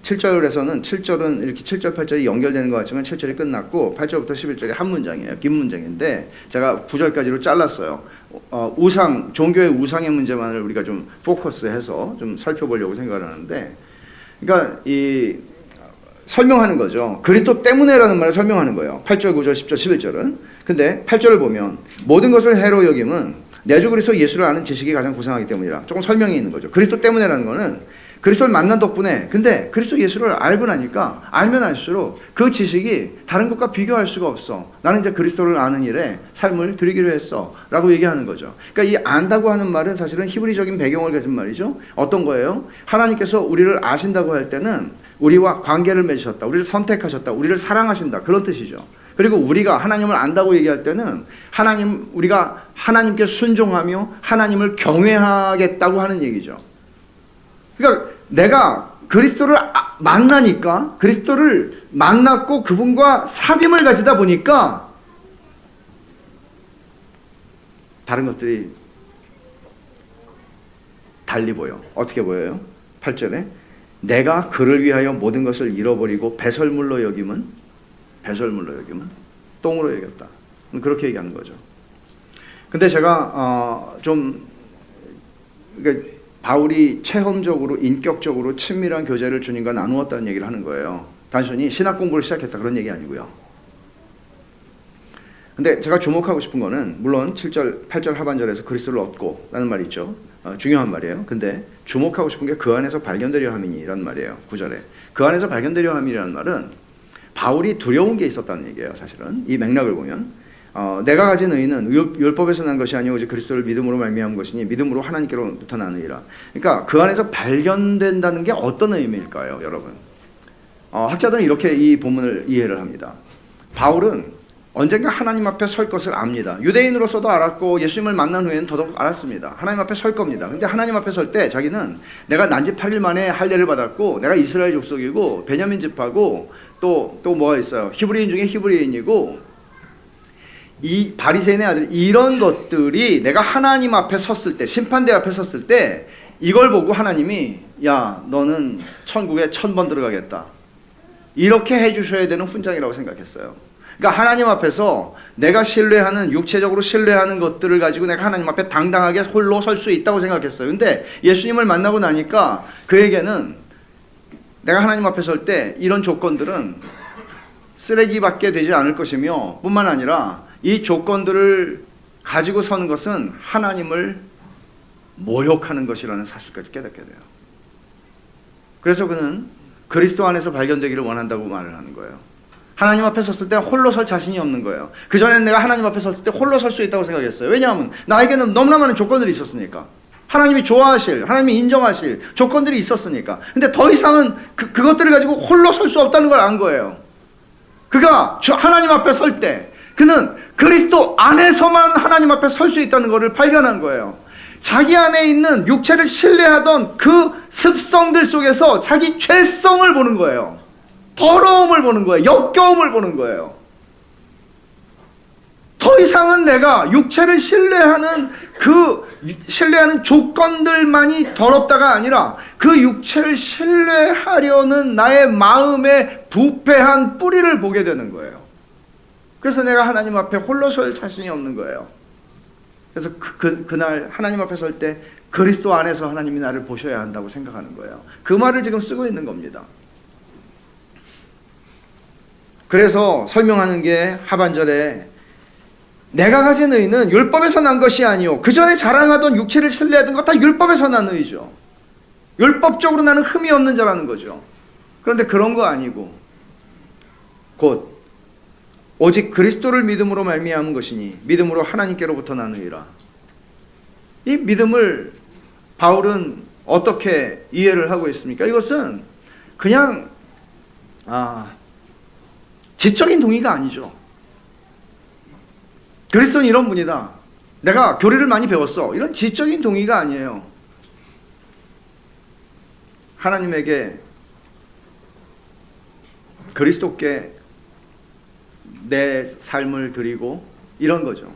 7절에서는 7절은 이렇게 7절 8절이 연결되는 것 같지만 7절이 끝났고 8절부터 11절이 한 문장이에요. 긴 문장인데 제가 9절까지로 잘랐어요. 우상, 종교의 우상의 문제만을 우리가 좀 포커스해서 좀 살펴보려고 생각을 하는데, 그러니까 이 설명하는 거죠. 그리스도 때문에라는 말을 설명하는 거예요. 8절, 9절, 10절, 11절은. 근데 8절을 보면 모든 것을 해로 여김은 내 주 그리스도 예수를 아는 지식이 가장 고상하기 때문이라. 조금 설명이 있는 거죠. 그리스도 때문에라는 거는 그리스도를 만난 덕분에, 근데 그리스도 예수를 알고 나니까 알면 알수록 그 지식이 다른 것과 비교할 수가 없어. 나는 이제 그리스도를 아는 일에 삶을 드리기로 했어 라고 얘기하는 거죠. 그러니까 이 안다고 하는 말은 사실은 히브리적인 배경을 가진 말이죠. 어떤 거예요? 하나님께서 우리를 아신다고 할 때는 우리와 관계를 맺으셨다, 우리를 선택하셨다, 우리를 사랑하신다, 그런 뜻이죠. 그리고 우리가 하나님을 안다고 얘기할 때는 우리가 하나님께 순종하며 하나님을 경외하겠다고 하는 얘기죠. 그러니까 내가 그리스도를 만나니까, 그리스도를 만났고 그분과 삽임을 가지다 보니까 다른 것들이 달리 보여. 어떻게 보여요? 8절에 내가 그를 위하여 모든 것을 잃어버리고 배설물로 여김은 똥으로 여겼다. 그렇게 얘기하는 거죠. 근데 제가 그러니까 바울이 체험적으로 인격적으로 친밀한 교제를 주님과 나누었다는 얘기를 하는 거예요. 단순히 신학 공부를 시작했다 그런 얘기 아니고요. 근데 제가 주목하고 싶은 거는 물론 7절, 8절 하반절에서 그리스도를 얻고 라는 말이 있죠. 중요한 말이에요. 근데 주목하고 싶은 게 그 안에서 발견되려 함이니라는 말이에요. 9절에. 그 안에서 발견되려 함이라는 말은 바울이 두려운 게 있었다는 얘기예요. 사실은 이 맥락을 보면 내가 가진 의는 율법에서 난 것이 아니오 오직 그리스도를 믿음으로 말미암은 것이니 믿음으로 하나님께로부터 나느니라. 그러니까 그 안에서 발견된다는 게 어떤 의미일까요, 여러분? 학자들은 이렇게 이 본문을 이해를 합니다. 바울은 언젠가 하나님 앞에 설 것을 압니다. 유대인으로서도 알았고 예수님을 만난 후에는 더더욱 알았습니다. 하나님 앞에 설 겁니다. 근데 하나님 앞에 설 때 자기는 내가 난지 8일 만에 할례를 받았고 내가 이스라엘 족속이고 베냐민 지파고 또 뭐가 있어요? 히브리인 중에 히브리인이고 이 바리새인의 아들, 이런 것들이 내가 하나님 앞에 섰을 때, 심판대 앞에 섰을 때 이걸 보고 하나님이 야 너는 천국에 1000번 들어가겠다 이렇게 해주셔야 되는 훈장이라고 생각했어요. 그러니까 하나님 앞에서 내가 신뢰하는, 육체적으로 신뢰하는 것들을 가지고 내가 하나님 앞에 당당하게 홀로 설 수 있다고 생각했어요. 근데 예수님을 만나고 나니까 그에게는 내가 하나님 앞에 설 때 이런 조건들은 쓰레기밖에 되지 않을 것이며 뿐만 아니라 이 조건들을 가지고 서는 것은 하나님을 모욕하는 것이라는 사실까지 깨닫게 돼요. 그래서 그는 그리스도 안에서 발견되기를 원한다고 말을 하는 거예요. 하나님 앞에 섰을 때 홀로 설 자신이 없는 거예요. 그전에는 내가 하나님 앞에 섰을 때 홀로 설 수 있다고 생각했어요. 왜냐하면 나에게는 너무나 많은 조건들이 있었으니까. 하나님이 좋아하실, 하나님이 인정하실 조건들이 있었으니까. 근데 더 이상은 그것들을 가지고 홀로 설 수 없다는 걸 안 거예요. 그가 하나님 앞에 설 때 그는 그리스도 안에서만 하나님 앞에 설 수 있다는 것을 발견한 거예요. 자기 안에 있는 육체를 신뢰하던 그 습성들 속에서 자기 죄성을 보는 거예요. 더러움을 보는 거예요. 역겨움을 보는 거예요. 더 이상은 내가 육체를 신뢰하는 신뢰하는 조건들만이 더럽다가 아니라 그 육체를 신뢰하려는 나의 마음의 부패한 뿌리를 보게 되는 거예요. 그래서 내가 하나님 앞에 홀로 설 자신이 없는 거예요. 그래서 그날 하나님 앞에 설 때 그리스도 안에서 하나님이 나를 보셔야 한다고 생각하는 거예요. 그 말을 지금 쓰고 있는 겁니다. 그래서 설명하는 게 하반절에 내가 가진 의는 율법에서 난 것이 아니오. 그 전에 자랑하던 육체를 신뢰하던 것 다 율법에서 난 의죠. 율법적으로 나는 흠이 없는 자라는 거죠. 그런데 그런 거 아니고 곧 오직 그리스도를 믿음으로 말미암은 것이니 믿음으로 하나님께로부터 난 의라. 이 믿음을 바울은 어떻게 이해를 하고 있습니까? 이것은 그냥 지적인 동의가 아니죠. 그리스도는 이런 분이다. 내가 교리를 많이 배웠어. 이런 지적인 동의가 아니에요. 하나님에게 그리스도께 내 삶을 드리고 이런 거죠.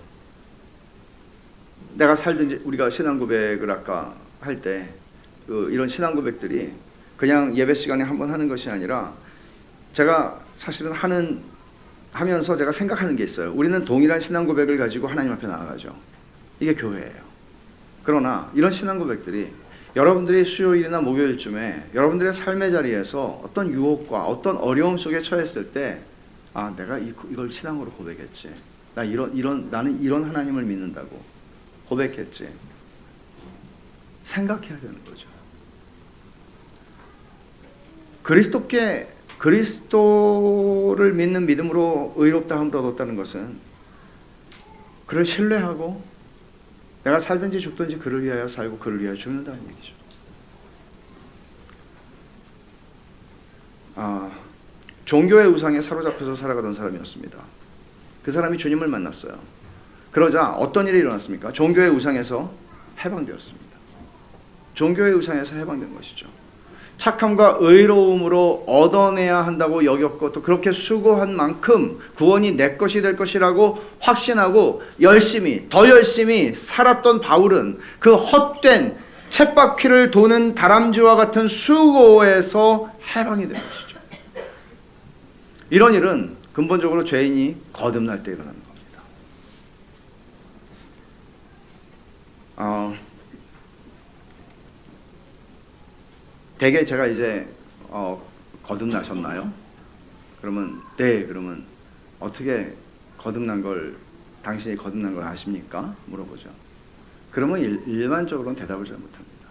내가 살든지 우리가 신앙 고백을 아까 할 때 이런 신앙 고백들이 그냥 예배 시간에 한번 하는 것이 아니라 제가 사실은 하면서 제가 생각하는 게 있어요. 우리는 동일한 신앙 고백을 가지고 하나님 앞에 나아가죠. 이게 교회예요. 그러나 이런 신앙 고백들이 여러분들이 수요일이나 목요일쯤에 여러분들의 삶의 자리에서 어떤 유혹과 어떤 어려움 속에 처했을 때, 아, 내가 이걸 신앙으로 고백했지. 나는 이런 하나님을 믿는다고 고백했지. 생각해야 되는 거죠. 그리스도를 믿는 믿음으로 의롭다 함을 얻었다는 것은 그를 신뢰하고 내가 살든지 죽든지 그를 위하여 살고 그를 위하여 죽는다는 얘기죠. 종교의 우상에 사로잡혀서 살아가던 사람이었습니다. 그 사람이 주님을 만났어요. 그러자 어떤 일이 일어났습니까? 종교의 우상에서 해방되었습니다. 종교의 우상에서 해방된 것이죠. 착함과 의로움으로 얻어내야 한다고 여겼고 또 그렇게 수고한 만큼 구원이 내 것이 될 것이라고 확신하고 더 열심히 살았던 바울은 그 헛된 쳇바퀴를 도는 다람쥐와 같은 수고에서 해방이 된 것이죠. 이런 일은 근본적으로 죄인이 거듭날 때 일어나는 겁니다. 대개 제가 이제 거듭나셨나요? 그러면 네, 그러면 어떻게 당신이 거듭난 걸 아십니까? 물어보죠. 그러면 일반적으로는 대답을 잘 못합니다.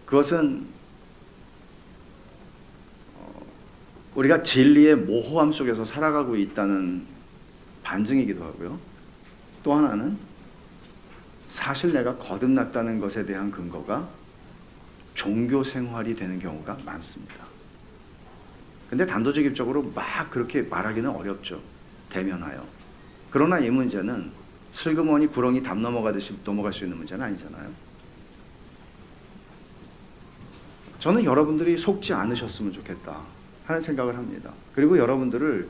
그것은 우리가 진리의 모호함 속에서 살아가고 있다는 반증이기도 하고요. 또 하나는 사실 내가 거듭났다는 것에 대한 근거가 종교 생활이 되는 경우가 많습니다. 근데 단도직입적으로 막 그렇게 말하기는 어렵죠. 대면하여. 그러나 이 문제는 슬그머니 구렁이 담 넘어가듯이 넘어갈 수 있는 문제는 아니잖아요. 저는 여러분들이 속지 않으셨으면 좋겠다 하는 생각을 합니다. 그리고 여러분들을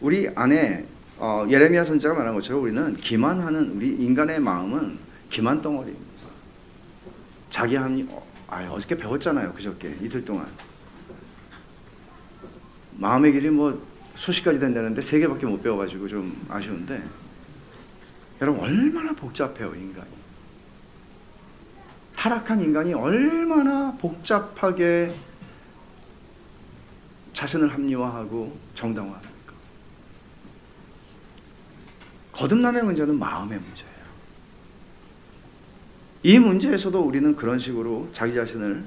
우리 안에 예레미야 선지자가 말한 것처럼 우리는 기만하는 우리 인간의 마음은 기만 덩어리입니다. 자기 합리 어저께 배웠잖아요. 그저께 이틀 동안 마음의 길이 수십 가지 된다는데 3개밖에 못 배워가지고 좀 아쉬운데, 여러분 얼마나 복잡해요. 인간이 타락한 인간이 얼마나 복잡하게 자신을 합리화하고 정당화합니까? 거듭남의 문제는 마음의 문제예요. 이 문제에서도 우리는 그런 식으로 자기 자신을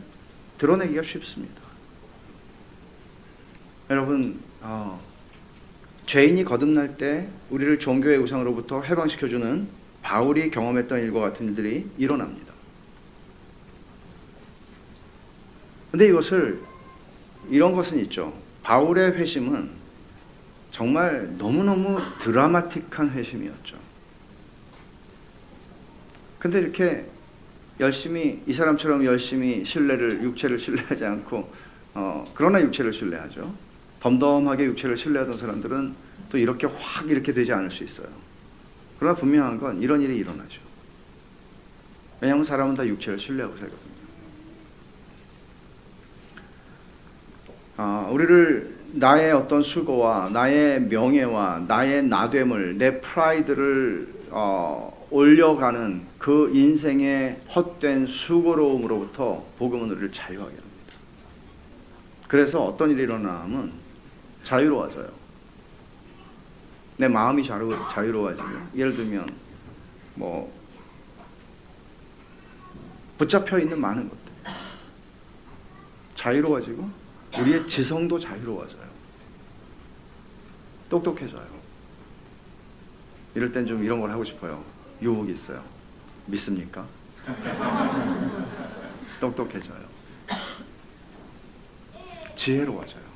드러내기가 쉽습니다. 여러분, 죄인이 거듭날 때 우리를 종교의 우상으로부터 해방시켜주는 바울이 경험했던 일과 같은 일들이 일어납니다. 근데 이런 것은 있죠. 바울의 회심은 정말 너무너무 드라마틱한 회심이었죠. 근데 이렇게 이 사람처럼 열심히 육체를 신뢰하지 않고, 그러나 육체를 신뢰하죠. 덤덤하게 육체를 신뢰하던 사람들은 또 이렇게 되지 않을 수 있어요. 그러나 분명한 건 이런 일이 일어나죠. 왜냐하면 사람은 다 육체를 신뢰하고 살거든요. 우리를 나의 어떤 수고와 나의 명예와 나의 나됨을, 내 프라이드를 올려가는 그 인생의 헛된 수고로움으로부터 복음은 우리를 자유하게 합니다. 그래서 어떤 일이 일어나면 자유로워져요. 내 마음이 자유로워지고, 예를 들면 붙잡혀 있는 많은 것들 자유로워지고, 우리의 지성도 자유로워져요. 똑똑해져요. 이럴 땐 좀 이런 걸 하고 싶어요. 유혹이 있어요. 믿습니까? 똑똑해져요. 지혜로워져요.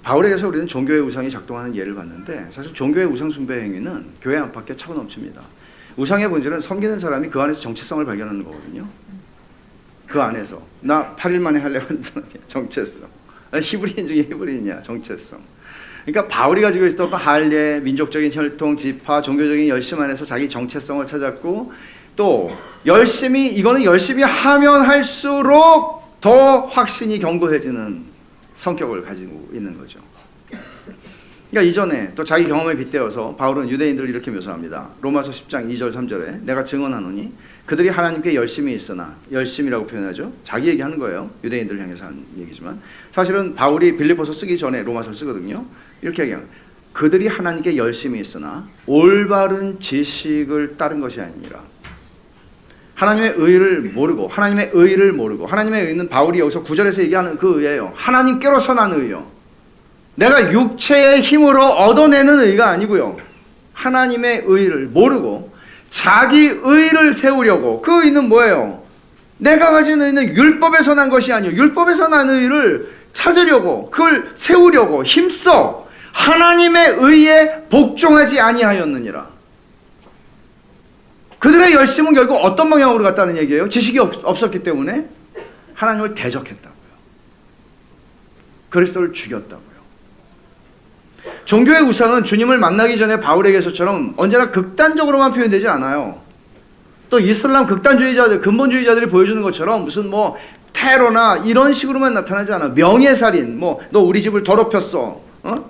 바울에게서 우리는 종교의 우상이 작동하는 예를 봤는데, 사실 종교의 우상 숭배 행위는 교회 안팎에 차고 넘칩니다. 우상의 본질은 섬기는 사람이 그 안에서 정체성을 발견하는 거거든요. 그 안에서 나 8일 만에 하려고 하는 사람이야. 정체성. 히브리인 중에 히브리인이야. 정체성. 그러니까 바울이 가지고 있었던 할례, 민족적인 혈통, 지파, 종교적인 열심 안에서 자기 정체성을 찾았고, 또 이거는 열심히 하면 할수록 더 확신이 견고해지는 성격을 가지고 있는 거죠. 그러니까 이전에 또 자기 경험에 빗대어서 바울은 유대인들을 이렇게 묘사합니다. 로마서 10장 2절 3절에 내가 증언하노니 그들이 하나님께 열심히 있으나, 열심이라고 표현하죠. 자기 얘기하는 거예요. 유대인들을 향해서 하는 얘기지만 사실은 바울이 빌립보서 쓰기 전에 로마서를 쓰거든요. 이렇게 얘기합니다. 그들이 하나님께 열심히 있으나 올바른 지식을 따른 것이 아니니라. 하나님의 의를 모르고, 하나님의 의를 모르고, 하나님의 의는 바울이 여기서 9절에서 얘기하는 그 의예요. 하나님께로서 난 의요. 내가 육체의 힘으로 얻어내는 의가 아니고요. 하나님의 의를 모르고 자기 의를 세우려고. 그 의는 뭐예요? 내가 가진 의는 율법에서 난 것이 아니요, 율법에서 난 의를 찾으려고, 그걸 세우려고 힘써 하나님의 의에 복종하지 아니하였느니라. 그들의 열심은 결국 어떤 방향으로 갔다는 얘기예요? 지식이 없었기 때문에 하나님을 대적했다고요. 그리스도를 죽였다고요. 종교의 우상은 주님을 만나기 전에 바울에게서처럼 언제나 극단적으로만 표현되지 않아요. 또 이슬람 극단주의자들, 근본주의자들이 보여주는 것처럼 무슨 뭐 테러나 이런 식으로만 나타나지 않아. 명예살인, 뭐 너 우리 집을 더럽혔어,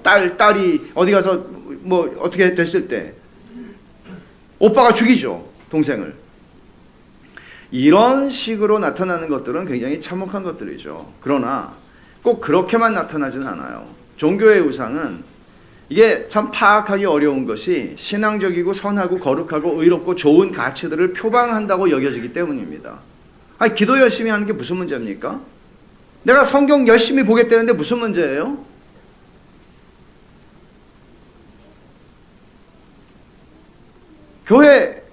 딸이 어디 가서 뭐 어떻게 됐을 때 오빠가 죽이죠, 동생을. 이런 식으로 나타나는 것들은 굉장히 참혹한 것들이죠. 그러나 꼭 그렇게만 나타나지는 않아요. 종교의 우상은 이게 참 파악하기 어려운 것이 신앙적이고 선하고 거룩하고 의롭고 좋은 가치들을 표방한다고 여겨지기 때문입니다. 아니, 기도 열심히 하는 게 무슨 문제입니까? 내가 성경 열심히 보겠다는데 무슨 문제예요? 교회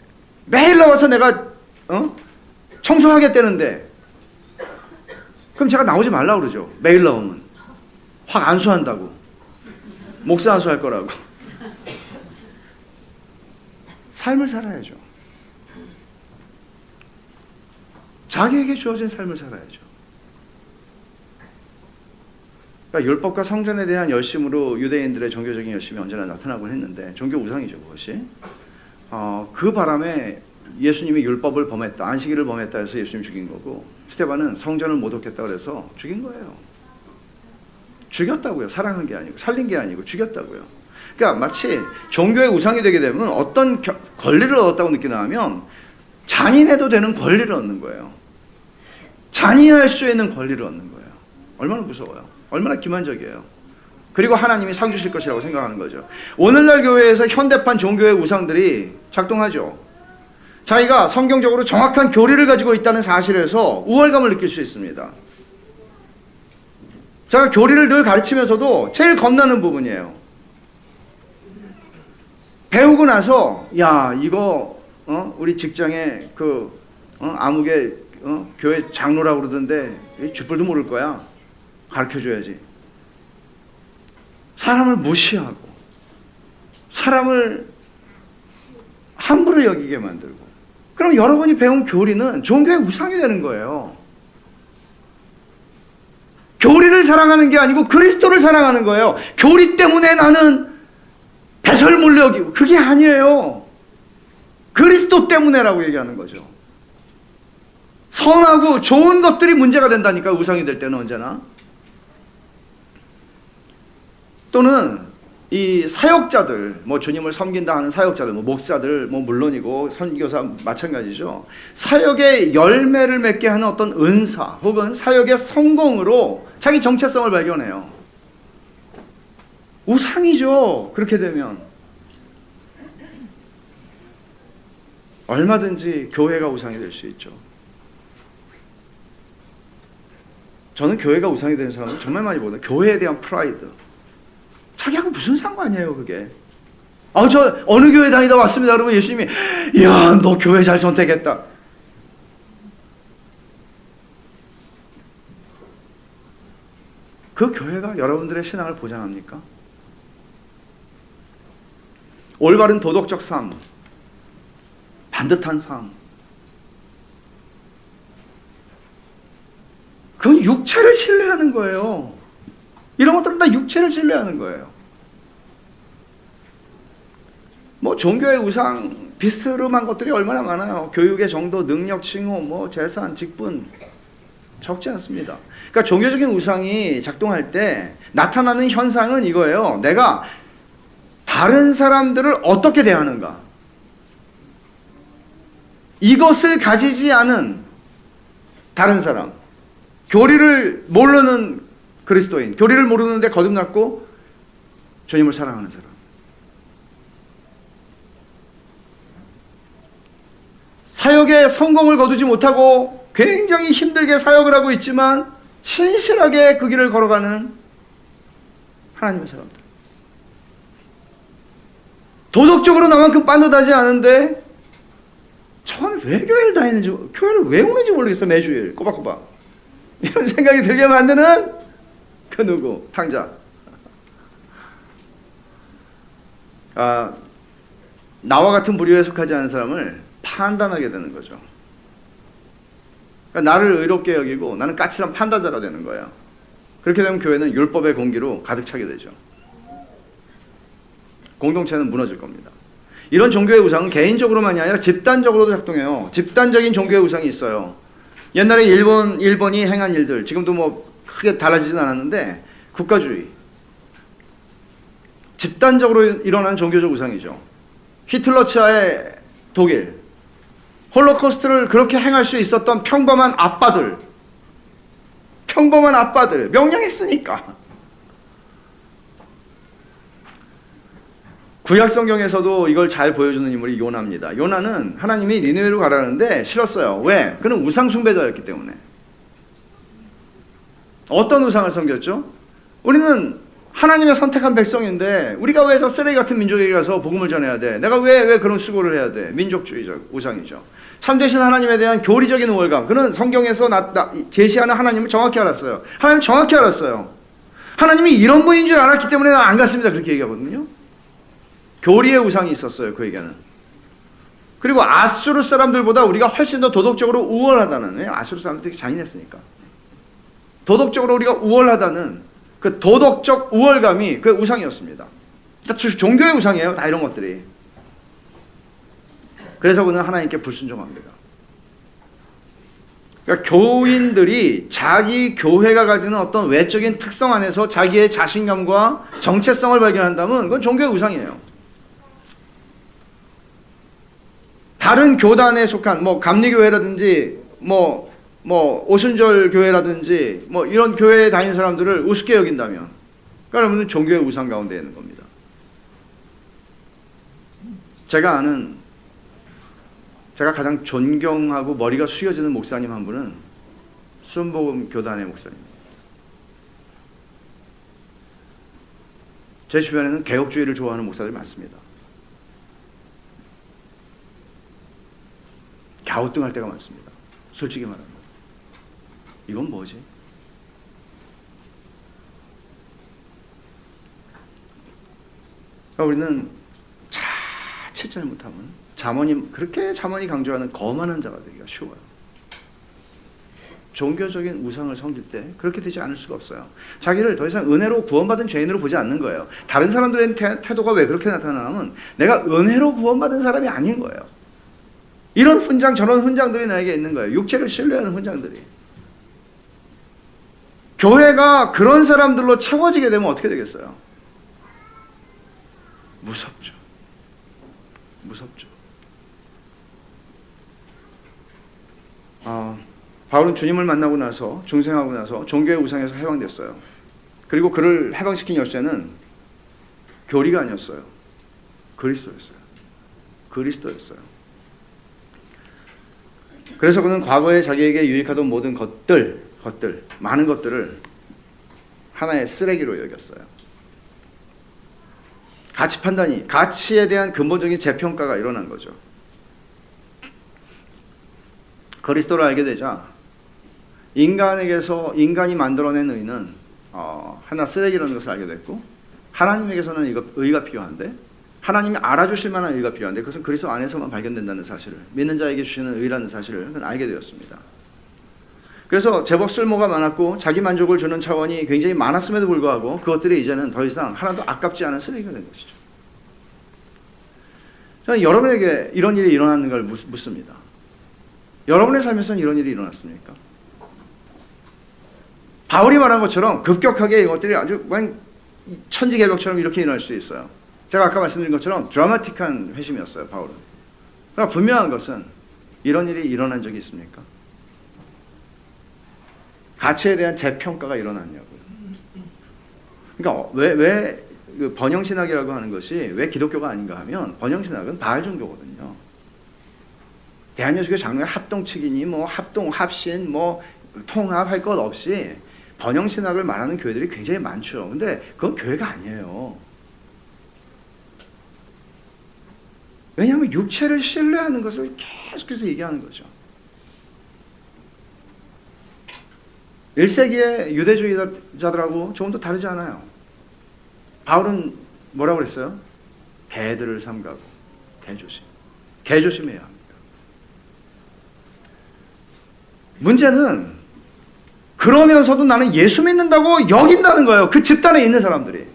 매일 나와서 내가 청소하겠다는데 그럼 제가 나오지 말라고 그러죠. 매일 나오면 확 안수한다고, 목사 안수할 거라고. 삶을 살아야죠. 자기에게 주어진 삶을 살아야죠. 그러니까 율법과 성전에 대한 열심으로 유대인들의 종교적인 열심이 언제나 나타나곤 했는데 종교 우상이죠, 그것이. 그 바람에 예수님이 율법을 범했다, 안식일을 범했다 해서 예수님 죽인 거고, 스데반은 성전을 모독했다 그래서 죽인 거예요. 죽였다고요. 사랑한 게 아니고, 살린 게 아니고 죽였다고요. 그러니까 마치 종교의 우상이 되게 되면 어떤 권리를 얻었다고 느끼나 하면 잔인해도 되는 권리를 얻는 거예요. 잔인할 수 있는 권리를 얻는 거예요. 얼마나 무서워요. 얼마나 기만적이에요. 그리고 하나님이 상 주실 것이라고 생각하는 거죠. 오늘날 교회에서 현대판 종교의 우상들이 작동하죠. 자기가 성경적으로 정확한 교리를 가지고 있다는 사실에서 우월감을 느낄 수 있습니다. 제가 교리를 늘 가르치면서도 제일 겁나는 부분이에요. 배우고 나서 야, 이거 우리 직장에 아무개 교회 장로라고 그러던데 쥐뿔도 모를 거야. 가르쳐줘야지. 사람을 무시하고 사람을 함부로 여기게 만들고, 그럼 여러분이 배운 교리는 종교의 우상이 되는 거예요. 교리를 사랑하는 게 아니고 그리스도를 사랑하는 거예요. 교리 때문에 나는 배설물로 여기고, 그게 아니에요. 그리스도 때문에라고 얘기하는 거죠. 선하고 좋은 것들이 문제가 된다니까, 우상이 될 때는 언제나. 또는 이 사역자들, 뭐 주님을 섬긴다 하는 사역자들, 뭐 목사들 뭐 물론이고 선교사 마찬가지죠. 사역의 열매를 맺게 하는 어떤 은사 혹은 사역의 성공으로 자기 정체성을 발견해요. 우상이죠. 그렇게 되면 얼마든지 교회가 우상이 될 수 있죠. 저는 교회가 우상이 되는 사람을 정말 많이 보거든요. 교회에 대한 프라이드. 자기하고 무슨 상관이에요, 그게? 저 어느 교회 다니다 왔습니다. 그러면 예수님이, 이야, 너 교회 잘 선택했다. 그 교회가 여러분들의 신앙을 보장합니까? 올바른 도덕적 삶, 반듯한 삶, 그건 육체를 신뢰하는 거예요. 이런 것들은 다 육체를 신뢰하는 거예요. 뭐 종교의 우상 비스름한 것들이 얼마나 많아요. 교육의 정도, 능력, 칭호, 뭐 재산, 직분 적지 않습니다. 그러니까 종교적인 우상이 작동할 때 나타나는 현상은 이거예요. 내가 다른 사람들을 어떻게 대하는가? 이것을 가지지 않은 다른 사람, 교리를 모르는 그리스도인, 교리를 모르는데 거듭났고 주님을 사랑하는 사람. 사역에 성공을 거두지 못하고 굉장히 힘들게 사역을 하고 있지만 신실하게 그 길을 걸어가는 하나님의 사람들. 도덕적으로 나만큼 빤듯하지 않은데 저는 왜 교회를 다니는지, 교회를 왜 오는지 모르겠어. 매주일 꼬박꼬박 이런 생각이 들게 만드는 그 누구? 탕자. 나와 같은 부류에 속하지 않은 사람을 판단하게 되는 거죠. 그러니까 나를 의롭게 여기고 나는 까칠한 판단자가 되는 거예요. 그렇게 되면 교회는 율법의 공기로 가득 차게 되죠. 공동체는 무너질 겁니다. 이런 종교의 우상은 개인적으로만이 아니라 집단적으로도 작동해요. 집단적인 종교의 우상이 있어요. 옛날에 일본이 행한 일들, 지금도 뭐 크게 달라지진 않았는데 국가주의, 집단적으로 일어난 종교적 우상이죠. 히틀러 치하의 독일, 홀로코스트를 그렇게 행할 수 있었던 평범한 아빠들, 명령했으니까. 구약 성경에서도 이걸 잘 보여주는 인물이 요나입니다. 요나는 하나님이 니느웨로 가라는데 싫었어요. 왜? 그는 우상 숭배자였기 때문에. 어떤 우상을 섬겼죠? 우리는 하나님의 선택한 백성인데 우리가 왜 저 쓰레기 같은 민족에게 가서 복음을 전해야 돼? 내가 왜 그런 수고를 해야 돼? 민족주의적 우상이죠. 참되신 하나님에 대한 교리적인 우월감. 그는 성경에서 제시하는 하나님을 정확히 알았어요. 하나님 정확히 알았어요. 하나님이 이런 분인 줄 알았기 때문에 난 안 갔습니다. 그렇게 얘기하거든요. 교리의 우상이 있었어요. 그에게는. 그리고 아수르 사람들보다 우리가 훨씬 더 도덕적으로 우월하다는, 왜? 아수르 사람들이 잔인했으니까. 도덕적으로 우리가 우월하다는 그 도덕적 우월감이 그 우상이었습니다. 종교의 우상이에요. 다 이런 것들이. 그래서 그는 하나님께 불순종합니다. 그러니까 교인들이 자기 교회가 가지는 어떤 외적인 특성 안에서 자기의 자신감과 정체성을 발견한다면 그건 종교의 우상이에요. 다른 교단에 속한 뭐 감리교회라든지 뭐 오순절 교회라든지 뭐 이런 교회에 다니는 사람들을 우습게 여긴다면 그러면 종교의 우상 가운데 있는 겁니다. 제가 가장 존경하고 머리가 숙여지는 목사님 한 분은 순복음 교단의 목사님입니다. 제 주변에는 개혁주의를 좋아하는 목사들이 많습니다. 갸우뚱할 때가 많습니다. 솔직히 말하면. 이건 뭐지? 그러니까 우리는 자칫 잘못하면 그렇게 잠언이 강조하는 거만한 자가 되기가 쉬워요. 종교적인 우상을 섬길 때 그렇게 되지 않을 수가 없어요. 자기를 더 이상 은혜로 구원받은 죄인으로 보지 않는 거예요. 다른 사람들의 태도가 왜 그렇게 나타나냐면 내가 은혜로 구원받은 사람이 아닌 거예요. 이런 훈장 저런 훈장들이 나에게 있는 거예요. 육체를 신뢰하는 훈장들이. 교회가 그런 사람들로 채워지게 되면 어떻게 되겠어요? 무섭죠. 바울은 주님을 만나고 나서 중생하고 나서 종교의 우상에서 해방됐어요. 그리고 그를 해방시킨 열쇠는 교리가 아니었어요. 그리스도였어요. 그래서 그는 과거에 자기에게 유익하던 모든 많은 것들을 하나의 쓰레기로 여겼어요. 가치 판단이, 가치에 대한 근본적인 재평가가 일어난 거죠. 그리스도를 알게 되자 인간이 만들어낸 의는 하나 쓰레기라는 것을 알게 됐고, 하나님에게서는 의가 필요한데, 하나님이 알아주실 만한 의가 필요한데 그것은 그리스도 안에서만 발견된다는 사실을, 믿는 자에게 주시는 의라는 사실을 알게 되었습니다. 그래서 제법 쓸모가 많았고 자기 만족을 주는 차원이 굉장히 많았음에도 불구하고 그것들이 이제는 더 이상 하나도 아깝지 않은 쓰레기가 된 것이죠. 저는 여러분에게 이런 일이 일어나는 걸 묻습니다. 여러분의 삶에서는 이런 일이 일어났습니까? 바울이 말한 것처럼 급격하게 이것들이 아주 천지개벽처럼 이렇게 일어날 수 있어요. 제가 아까 말씀드린 것처럼 드라마틱한 회심이었어요, 바울은. 그러나 분명한 것은 이런 일이 일어난 적이 있습니까? 가치에 대한 재평가가 일어났냐고요. 그러니까 왜 그 번영신학이라고 하는 것이 왜 기독교가 아닌가 하면, 번영신학은 바알 종교거든요. 대한여수교 장로의 합동측이니 뭐 합동, 합신, 뭐 통합할 것 없이 번영신학을 말하는 교회들이 굉장히 많죠. 근데 그건 교회가 아니에요. 왜냐하면 육체를 신뢰하는 것을 계속해서 얘기하는 거죠. 1세기의 유대주의자들하고 조금 더 다르지 않아요. 바울은 뭐라고 그랬어요? 개들을 삼가고 개조심해야 합니다. 문제는 그러면서도 나는 예수 믿는다고 여긴다는 거예요. 그 집단에 있는 사람들이.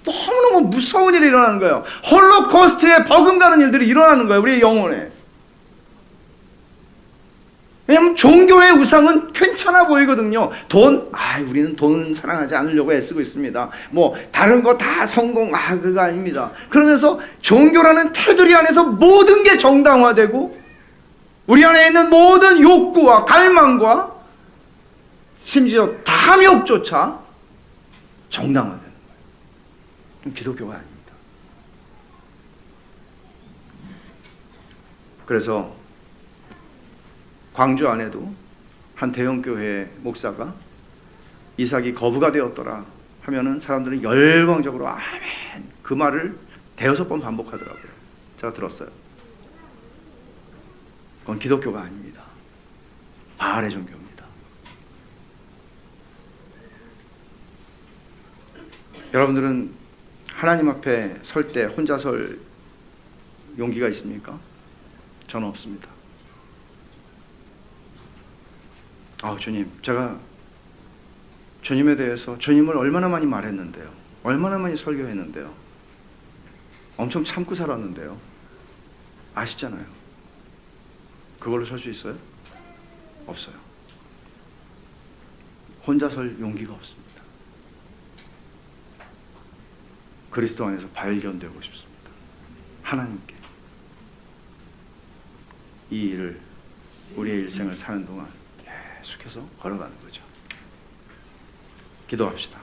너무너무 무서운 일이 일어나는 거예요. 홀로코스트에 버금가는 일들이 일어나는 거예요. 우리의 영혼에. 왜냐하면 종교의 우상은 괜찮아 보이거든요. 우리는 돈 사랑하지 않으려고 애쓰고 있습니다. 뭐 다른 거 다 성공, 그거 아닙니다. 그러면서 종교라는 테두리 안에서 모든 게 정당화되고 우리 안에 있는 모든 욕구와 갈망과 심지어 탐욕조차 정당화되는 거예요. 기독교가 아닙니다. 그래서 광주 안에도 한 대형교회 목사가 이삭이 거부가 되었더라 하면은 사람들은 열광적으로 아멘, 그 말을 대여섯 번 반복하더라고요. 제가 들었어요. 그건 기독교가 아닙니다. 바알의 종교입니다. 여러분들은 하나님 앞에 설 때 혼자 설 용기가 있습니까? 저는 없습니다. 주님, 제가 주님에 대해서 주님을 얼마나 많이 말했는데요. 얼마나 많이 설교했는데요. 엄청 참고 살았는데요. 아시잖아요. 그걸로 설 수 있어요? 없어요. 혼자 설 용기가 없습니다. 그리스도 안에서 발견되고 싶습니다. 하나님께. 이 일을 우리의 일생을 사는 동안 계속해서 걸어가는 거죠. 기도합시다.